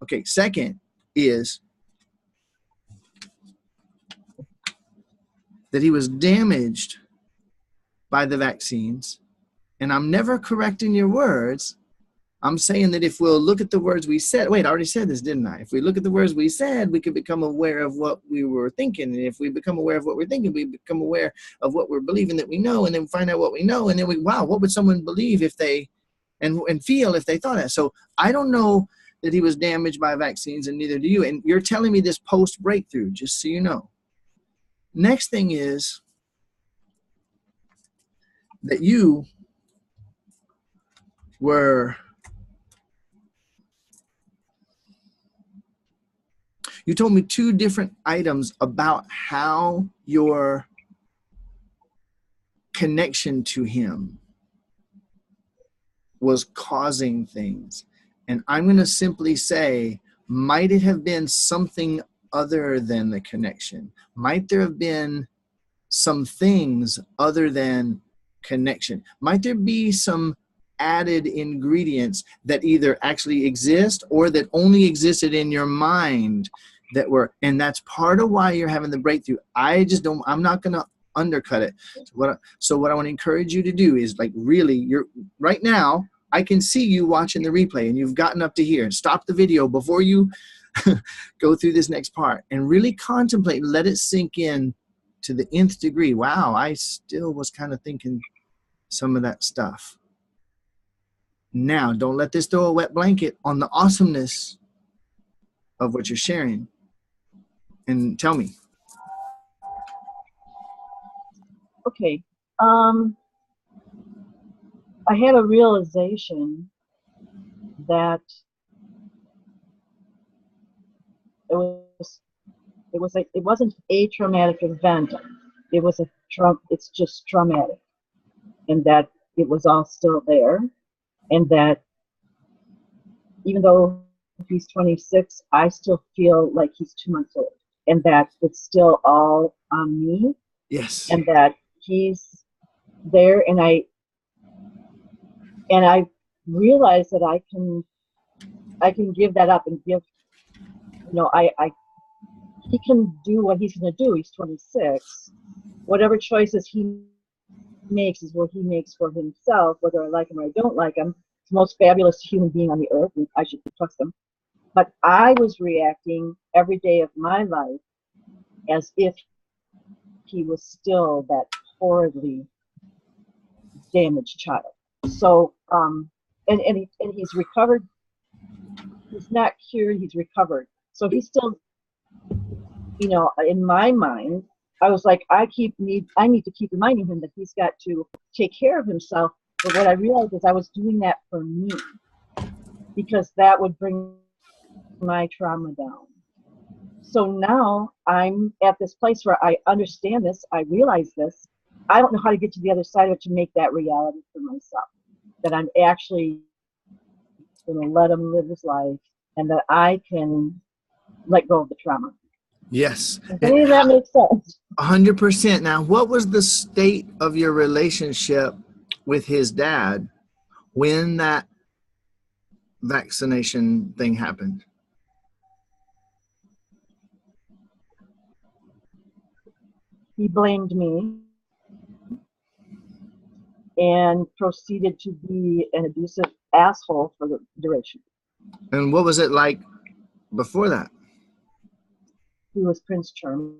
[SPEAKER 1] Okay, second is that he was damaged by the vaccines. And I'm never correcting your words. I'm saying that if we'll look at the words we said, wait, I already said this, didn't I? If we look at the words we said, we could become aware of what we were thinking. And if we become aware of what we're thinking, we become aware of what we're believing that we know, and then find out what we know. And then wow, what would someone believe if they, and feel if they thought that? So I don't know that he was damaged by vaccines, and neither do you. And you're telling me this post-breakthrough, just so you know. Next thing is that you told me two different items about how your connection to him was causing things. And I'm going to simply say, might it have been something other than the connection? Might there have been some things other than connection? Might there be some added ingredients that either actually exist or that only existed in your mind that were, and that's part of why you're having the breakthrough. I'm not going to undercut it. So what I want to encourage you to do is, like, really, you're right now, I can see you watching the replay and you've gotten up to here. Stop the video before you go through this next part and really contemplate, let it sink in to the nth degree. Wow, I still was kind of thinking some of that stuff. Now, don't let this throw a wet blanket on the awesomeness of what you're sharing. And tell me.
[SPEAKER 8] Okay. I had a realization that it wasn't a traumatic event. It was it's just traumatic, and that it was all still there, and that even though he's 26, I still feel like he's 2 months old, and that it's still all on me.
[SPEAKER 1] Yes.
[SPEAKER 8] And that he's there, and I realize that I can give that up and give, he can do what he's going to do. He's 26. Whatever choices he makes is what he makes for himself, whether I like him or I don't like him. He's the most fabulous human being on the earth, and I should trust him. But I was reacting every day of my life as if he was still that horribly damaged child. So, and he's recovered. He's not cured. He's recovered. So he's still, in my mind, I was like, I need to keep reminding him that he's got to take care of himself. But what I realized is I was doing that for me, because that would bring my trauma down. So now I'm at this place where I understand this. I realize this. I don't know how to get to the other side of it to make that reality for myself, that I'm actually going to let him live his life, and that I can let go of the trauma.
[SPEAKER 1] Yes.
[SPEAKER 8] Does any of that make sense?
[SPEAKER 1] 100%. Now, what was the state of your relationship with his dad when that vaccination thing happened?
[SPEAKER 8] He blamed me and proceeded to be an abusive asshole for the duration.
[SPEAKER 1] And what was it like before that?
[SPEAKER 8] He was Prince Charming.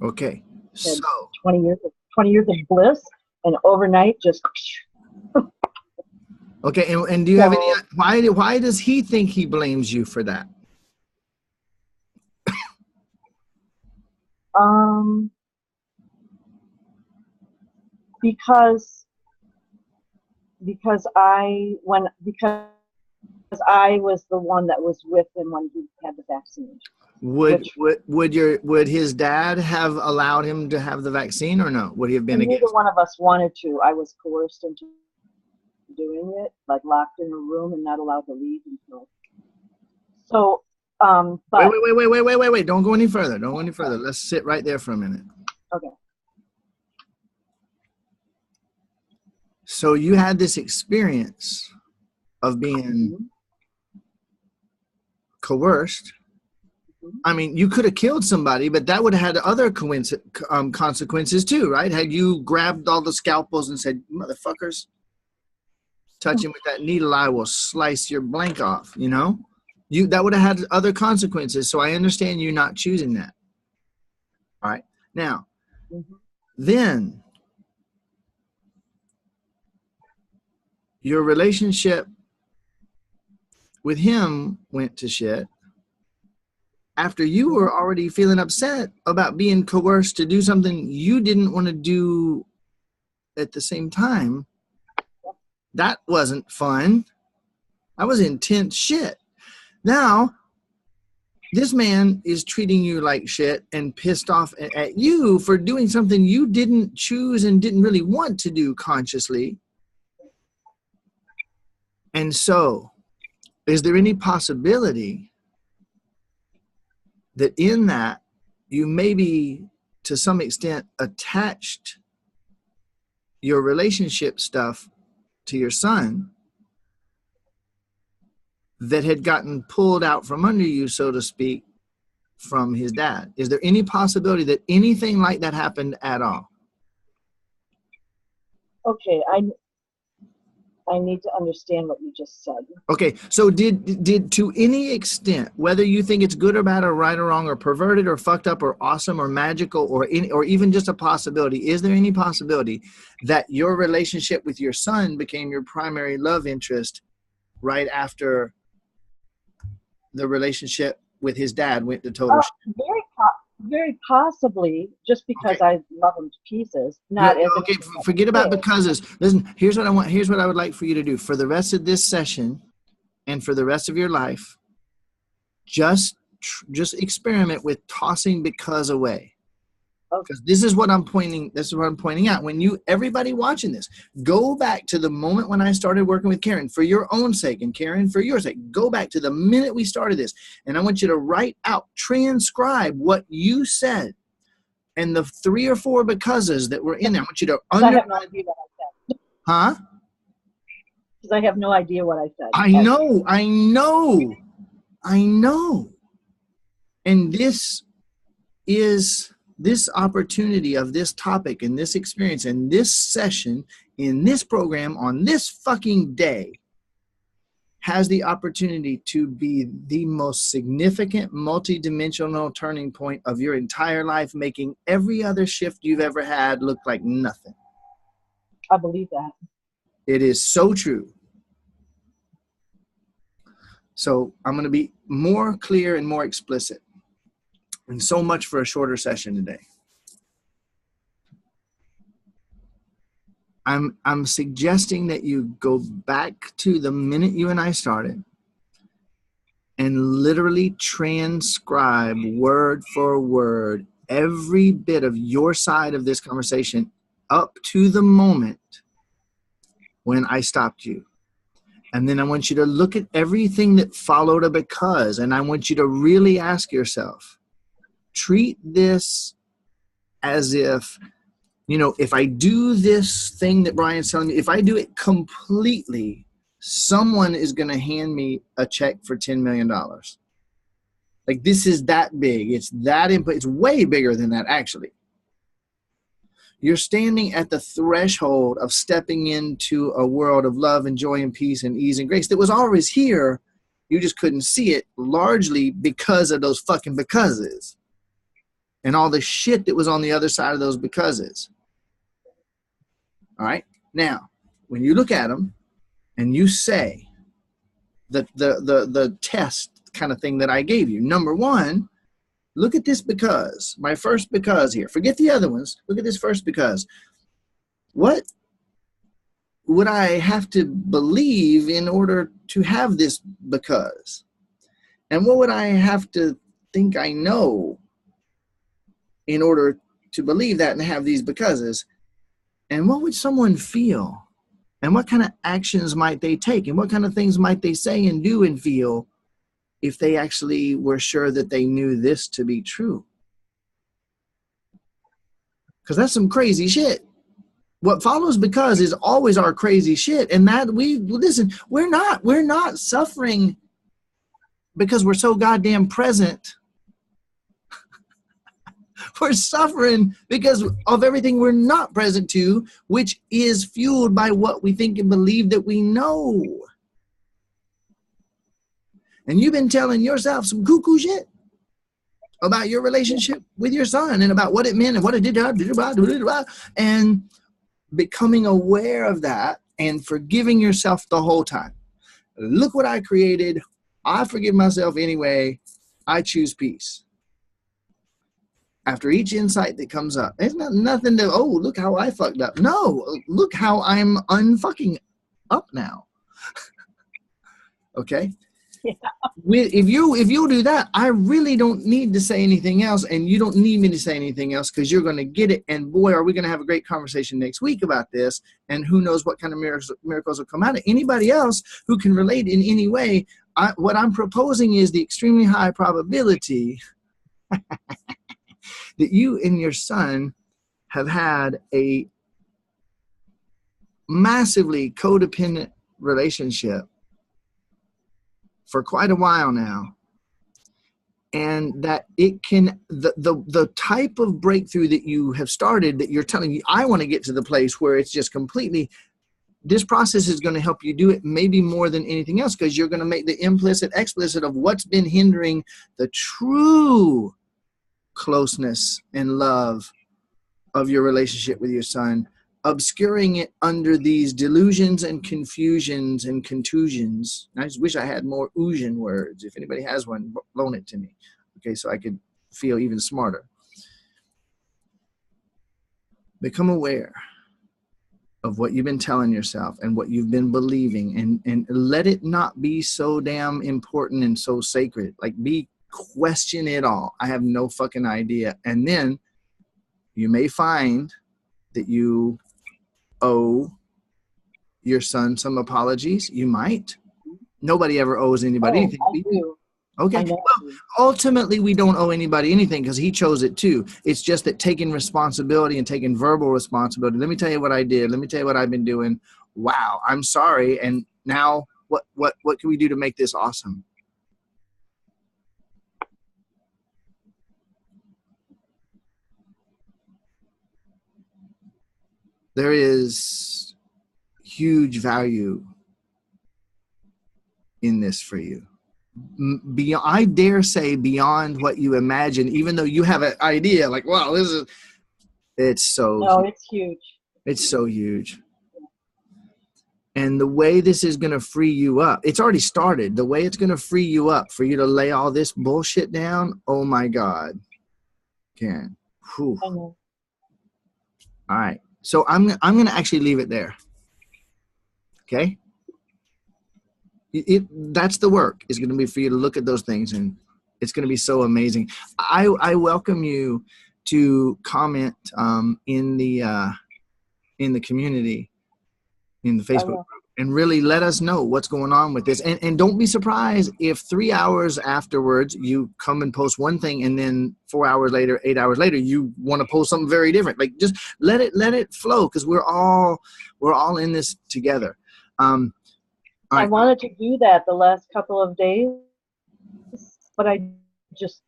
[SPEAKER 1] Okay. So
[SPEAKER 8] 20 years of bliss, and overnight just.
[SPEAKER 1] Okay, and do you have any? Why does he think he blames you for that?
[SPEAKER 8] Because I was the one that was with him when he had the vaccine.
[SPEAKER 1] Would his dad have allowed him to have the vaccine, or no? Would he have been against?
[SPEAKER 8] Neither one of us wanted to. I was coerced into doing it, like locked in a room and not allowed to leave until. So, but
[SPEAKER 1] wait! Don't go any further. Don't go any further. Let's sit right there for a minute.
[SPEAKER 8] Okay.
[SPEAKER 1] So you had this experience of being coerced. I mean, you could have killed somebody, but that would have had other consequences too, right? Had you grabbed all the scalpels and said, motherfuckers, touch him with that needle, I will slice your blank off, you know? That would have had other consequences. So I understand you not choosing that. All right. Now, then your relationship with him went to shit after you were already feeling upset about being coerced to do something you didn't want to do at the same time. That wasn't fun. That was intense shit. Now, this man is treating you like shit and pissed off at you for doing something you didn't choose and didn't really want to do consciously. And so, is there any possibility that in that you maybe to some extent attached your relationship stuff to your son that had gotten pulled out from under you, so to speak, from his dad? Is there any possibility that anything like that happened at all?
[SPEAKER 8] Okay, I need to understand what you just said.
[SPEAKER 1] Okay, so did to any extent, whether you think it's good or bad or right or wrong or perverted or fucked up or awesome or magical or even just a possibility, is there any possibility that your relationship with your son became your primary love interest right after the relationship with his dad went to total shit?
[SPEAKER 8] Very possibly, just because
[SPEAKER 1] Okay.
[SPEAKER 8] I love him to pieces. Not as
[SPEAKER 1] okay, forget about becauses. Listen, here's what I would like for you to do for the rest of this session and for the rest of your life. Just experiment with tossing because away. Because this is what I'm pointing out. When everybody watching this, go back to the moment when I started working with Karen for your own sake, and Karen for your sake. Go back to the minute we started this, and I want you to write out, transcribe what you said, and the 3 or 4 becauses that were in there. I want you to
[SPEAKER 8] I have no idea what I said.
[SPEAKER 1] Huh?
[SPEAKER 8] Because I have no idea what I said.
[SPEAKER 1] I know. And this opportunity of this topic and this experience and this session in this program on this fucking day has the opportunity to be the most significant multidimensional turning point of your entire life, making every other shift you've ever had look like nothing.
[SPEAKER 8] I believe that.
[SPEAKER 1] It is so true. So I'm going to be more clear and more explicit. And so much for a shorter session today. I'm suggesting that you go back to the minute you and I started and literally transcribe word for word every bit of your side of this conversation up to the moment when I stopped you. And then I want you to look at everything that followed a because, and I want you to really ask yourself, treat this as if, if I do this thing that Brian's telling me, if I do it completely, someone is going to hand me a check for $10 million. Like, this is that big. It's that input. It's way bigger than that, actually. You're standing at the threshold of stepping into a world of love and joy and peace and ease and grace that was always here. You just couldn't see it, largely because of those fucking becauses and all the shit that was on the other side of those becauses. All right. Now, when you look at them and you say the test kind of thing that I gave you, number 1, look at this because, my first because here. Forget the other ones. Look at this first because. What would I have to believe in order to have this because? And what would I have to think I know in order to believe that and have these becauses? And what would someone feel? And what kind of actions might they take? And what kind of things might they say and do and feel if they actually were sure that they knew this to be true? Because that's some crazy shit. What follows because is always our crazy shit. And that we're not suffering because we're so goddamn present, we're suffering because of everything we're not present to, which is fueled by what we think and believe that we know. And you've been telling yourself some cuckoo shit about your relationship with your son and about what it meant and what it did, and becoming aware of that and forgiving yourself the whole time. Look what I created. I forgive myself anyway. I choose peace. After each insight that comes up, it's not nothing to, oh, look how I fucked up. No, look how I'm unfucking up now. Okay?
[SPEAKER 8] Yeah.
[SPEAKER 1] If you do that, I really don't need to say anything else, and you don't need me to say anything else, because you're going to get it. And boy, are we going to have a great conversation next week about this, and who knows what kind of miracles will come out of anybody else who can relate in any way. What I'm proposing is the extremely high probability that you and your son have had a massively codependent relationship for quite a while now, and that it can, the type of breakthrough that you have started, that you're telling you, I want to get to the place where it's just completely, this process is going to help you do it maybe more than anything else, because you're going to make the implicit explicit of what's been hindering the true closeness and love of your relationship with your son, obscuring it under these delusions and confusions and contusions. I just wish I had more Usian words. If anybody has one, loan it to me, okay, so I could feel even smarter. Become aware of what you've been telling yourself and what you've been believing, and let it not be so damn important and so sacred. Like, question it all. I have no fucking idea. And then you may find that you owe your son some apologies. You might. Nobody ever owes anybody anything.
[SPEAKER 8] I do.
[SPEAKER 1] Okay. Well, ultimately, we don't owe anybody anything because he chose it too. It's just that taking responsibility and taking verbal responsibility. Let me tell you what I did. Let me tell you what I've been doing. Wow, I'm sorry. And now what can we do to make this awesome? There is huge value in this for you. Beyond, I dare say, beyond what you imagine, even though you have an idea like, wow, it's so
[SPEAKER 8] No, it's huge.
[SPEAKER 1] It's so huge. And the way this is going to free you up, it's already started. The way it's going to free you up for you to lay all this bullshit down, oh my God. Karen. Whew.
[SPEAKER 8] I know.
[SPEAKER 1] All right. So I'm going to actually leave it there. Okay? That's the work. It's going to be for you to look at those things, and it's going to be so amazing. I welcome you to comment in the community, in the Facebook group, and really let us know what's going on with this. And don't be surprised if 3 hours afterwards you come and post one thing, and then 4 hours later, 8 hours later, you want to post something very different. Like, just let it flow, because we're all in this together.
[SPEAKER 8] I wanted to do that the last couple of days, but it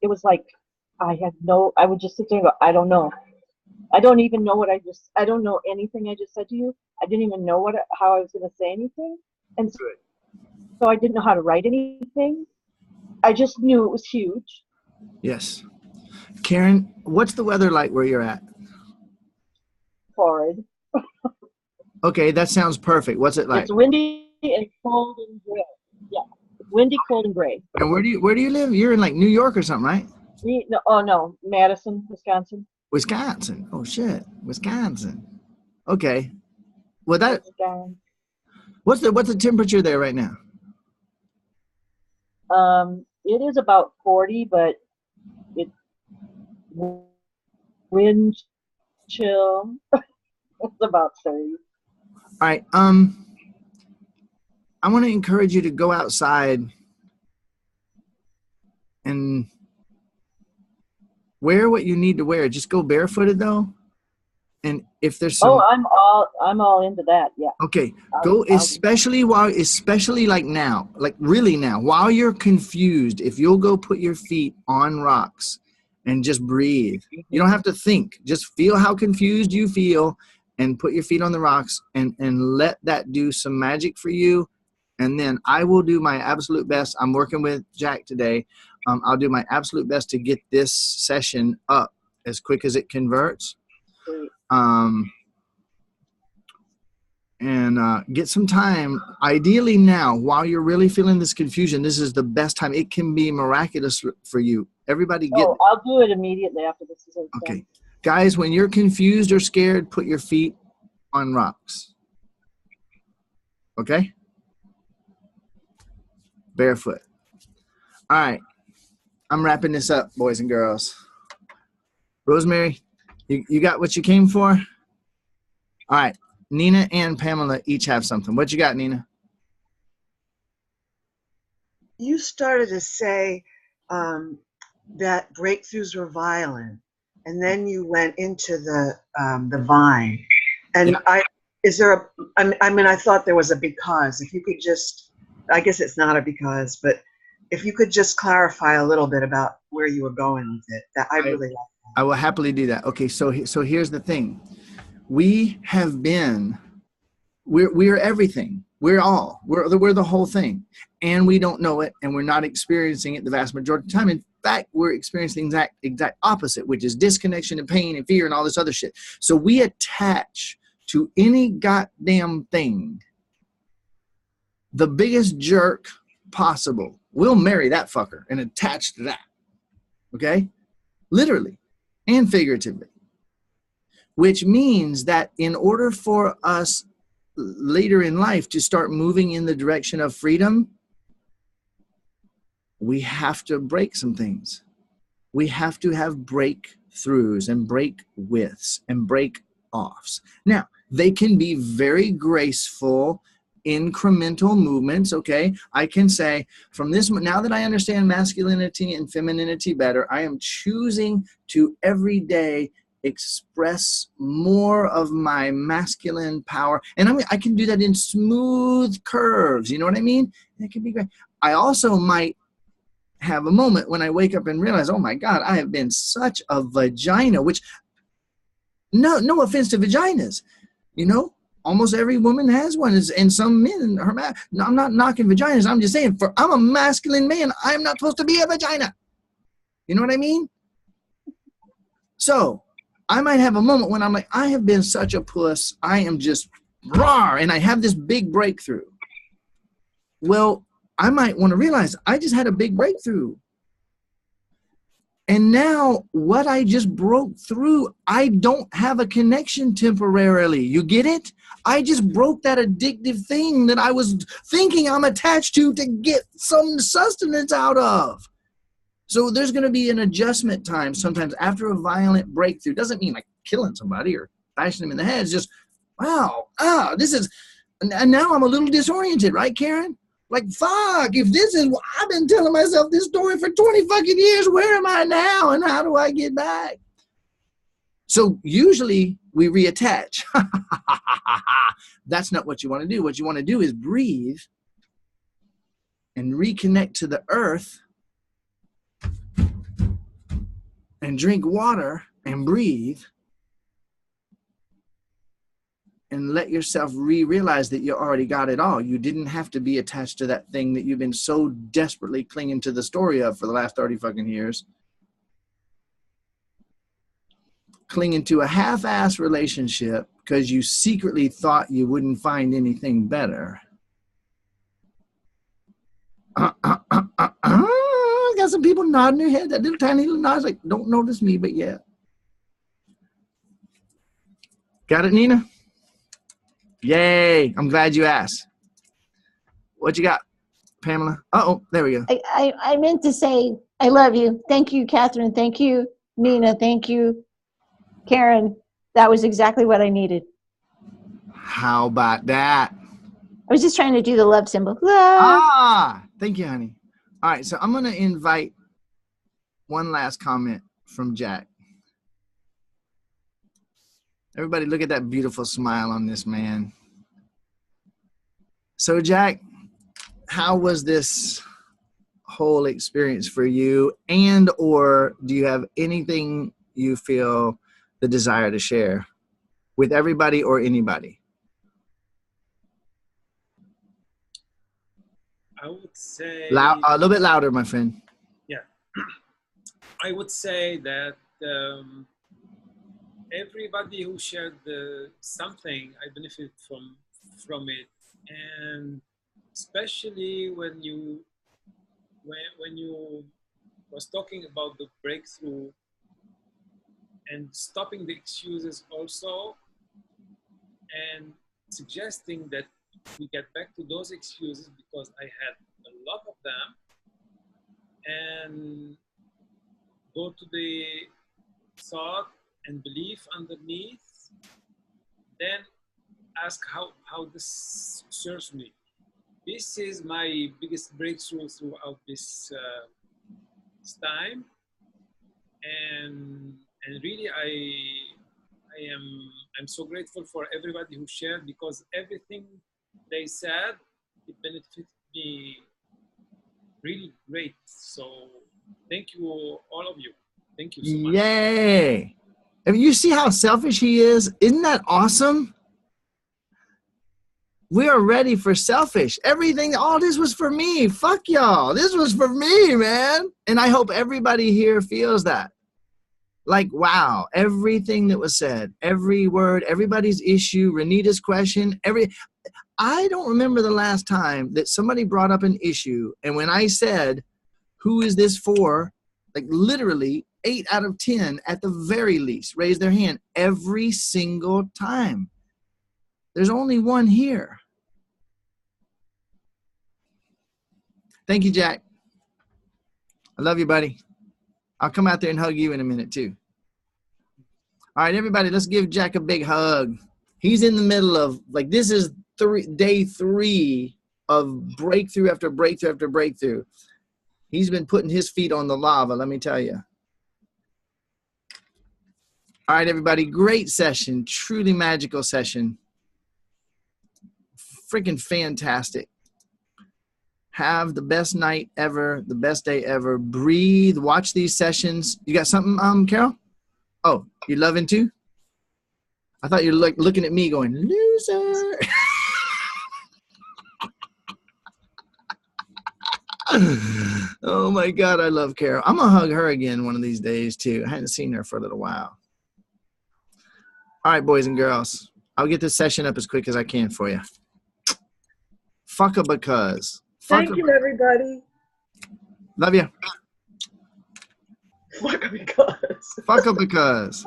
[SPEAKER 8] was like I would just sit there and go, I don't know. I don't even know I don't know anything I just said to you. I didn't even know how I was going to say anything. And so I didn't know how to write anything. I just knew it was huge.
[SPEAKER 1] Yes. Karen, what's the weather like where you're at?
[SPEAKER 8] Horrid.
[SPEAKER 1] Okay, that sounds perfect. What's it like?
[SPEAKER 8] It's windy and cold and gray. Yeah, windy, cold, and gray.
[SPEAKER 1] And where do you live? You're in like New York or something, right?
[SPEAKER 8] No, Madison, Wisconsin.
[SPEAKER 1] Wisconsin. Oh shit, Wisconsin. Okay. Well, what's the temperature there right now?
[SPEAKER 8] It is about 40, but it's wind chill. It's about 30.
[SPEAKER 1] All right. I want to encourage you to go outside and wear what you need to wear. Just go barefooted though. And if there's some,
[SPEAKER 8] Oh, I'm all into that. Yeah.
[SPEAKER 1] okay, go, especially like now, like really now, while you're confused, if you'll go put your feet on rocks and just breathe. You don't have to think. Just feel how confused you feel and put your feet on the rocks and let that do some magic for you. And then I will do my absolute best. I'm working with Jack today. I'll do my absolute best to get this session up as quick as it converts. And get some time, ideally now, while you're really feeling this confusion. This is the best time. It can be miraculous for you. Everybody get.
[SPEAKER 8] Oh, I'll do it immediately after this is over.
[SPEAKER 1] Okay. Guys, when you're confused or scared, put your feet on rocks. Okay? Barefoot. All right. I'm wrapping this up, boys and girls. Rosemary, you got what you came for? All right. Nina and Pamela each have something. What you got, Nina?
[SPEAKER 9] You started to say that breakthroughs were violent, and then you went into the vine. And
[SPEAKER 1] Yeah.
[SPEAKER 9] I thought there was a because. If you could just, I guess it's not a because, but if you could just clarify a little bit about where you were going with it, that I really like that.
[SPEAKER 1] I will happily do that. Okay, so here's the thing. We have been, we're everything. We're the whole thing. And we don't know it, and we're not experiencing it the vast majority of the time. In fact, we're experiencing the exact opposite, which is disconnection and pain and fear and all this other shit. So we attach to any goddamn thing the biggest jerk possible. We'll marry that fucker and attach to that. Okay? Literally and figuratively. Which means that in order for us later in life to start moving in the direction of freedom, we have to break some things. We have to have breakthroughs and break widths and break offs. Now, they can be very graceful, incremental movements, okay? I can say from this, now that I understand masculinity and femininity better, I am choosing to every day express more of my masculine power. And I can do that in smooth curves. You know what I mean? It can be great. I also might have a moment when I wake up and realize, oh my God, I have been such a vagina, which no offense to vaginas, you know, almost every woman has one, and some men are. No, I'm not knocking vaginas. I'm just saying, I'm a masculine man. I'm not supposed to be a vagina. You know what I mean? So I might have a moment when I'm like, I have been such a puss. I am just raw, and I have this big breakthrough. Well, I might want to realize I just had a big breakthrough. And now what I just broke through, I don't have a connection temporarily. You get it? I just broke that addictive thing that I was thinking I'm attached to get some sustenance out of. So there's going to be an adjustment time sometimes after a violent breakthrough. Doesn't mean like killing somebody or bashing them in the head. It's just, wow, this is, and now I'm a little disoriented, right, Karen? Like, fuck, if this is, I've been telling myself this story for 20 fucking years, where am I now and how do I get back? So usually we reattach. That's not what you want to do. What you want to do is breathe and reconnect to the earth and drink water and breathe and let yourself realize that you already got it all. You didn't have to be attached to that thing that you've been so desperately clinging to the story of for the last 30 fucking years. Clinging to a half-ass relationship because you secretly thought you wouldn't find anything better. Got some people nodding their head. That little tiny little nod, like, don't notice me, but yeah. Got it, Nina? Yay. I'm glad you asked. What you got, Pamela? Uh-oh, there we go.
[SPEAKER 2] I meant to say, I love you. Thank you, Catherine. Thank you, Nina. Thank you, Karen. That was exactly what I needed.
[SPEAKER 1] How about that?
[SPEAKER 2] I was just trying to do the love symbol. Love.
[SPEAKER 1] Thank you, honey. All right, so I'm going to invite one last comment from Jack. Everybody look at that beautiful smile on this man. So Jack, how was this whole experience for you, and or do you have anything you feel the desire to share with everybody or anybody?
[SPEAKER 3] I would say
[SPEAKER 1] A little bit louder, my friend.
[SPEAKER 3] Yeah, I would say that everybody who shared something, I benefit from it, and especially when you was talking about the breakthrough and stopping the excuses also, and suggesting that we get back to those excuses because I had a lot of them, and go to the thought and belief underneath, then ask how this serves me. This is my biggest breakthrough throughout this time, and really I'm so grateful for everybody who shared, because everything they said, it benefited me really great. So thank you, all of you. Thank you so much.
[SPEAKER 1] Yay! I mean, you see how selfish he is? Isn't that awesome? We are ready for selfish. Everything, all this was for me. Fuck y'all. This was for me, man. And I hope everybody here feels that. Like, wow, everything that was said, every word, everybody's issue, Renita's question, I don't remember the last time that somebody brought up an issue, and when I said, who is this for? Like literally 8 out of 10 at the very least raised their hand every single time. There's only one here. Thank you, Jack. I love you, buddy. I'll come out there and hug you in a minute too. All right, everybody, let's give Jack a big hug. He's in the middle of, like, this is day 3 of breakthrough after breakthrough after breakthrough. He's been putting his feet on the lava, let me tell you. All right, everybody, great session, truly magical session. Freaking fantastic. Have the best night ever, the best day ever. Breathe, watch these sessions. You got something, Carol? Oh, you loving too? I thought you were like looking at me going, loser. Oh my God, I love Carol. I'm gonna hug her again one of these days too. I hadn't seen her for a little while. All right, boys and girls, I'll get this session up as quick as I can for you. Fuck a because.
[SPEAKER 6] Thank you, everybody.
[SPEAKER 1] Love you.
[SPEAKER 9] Fuck because.
[SPEAKER 1] Fuck a because.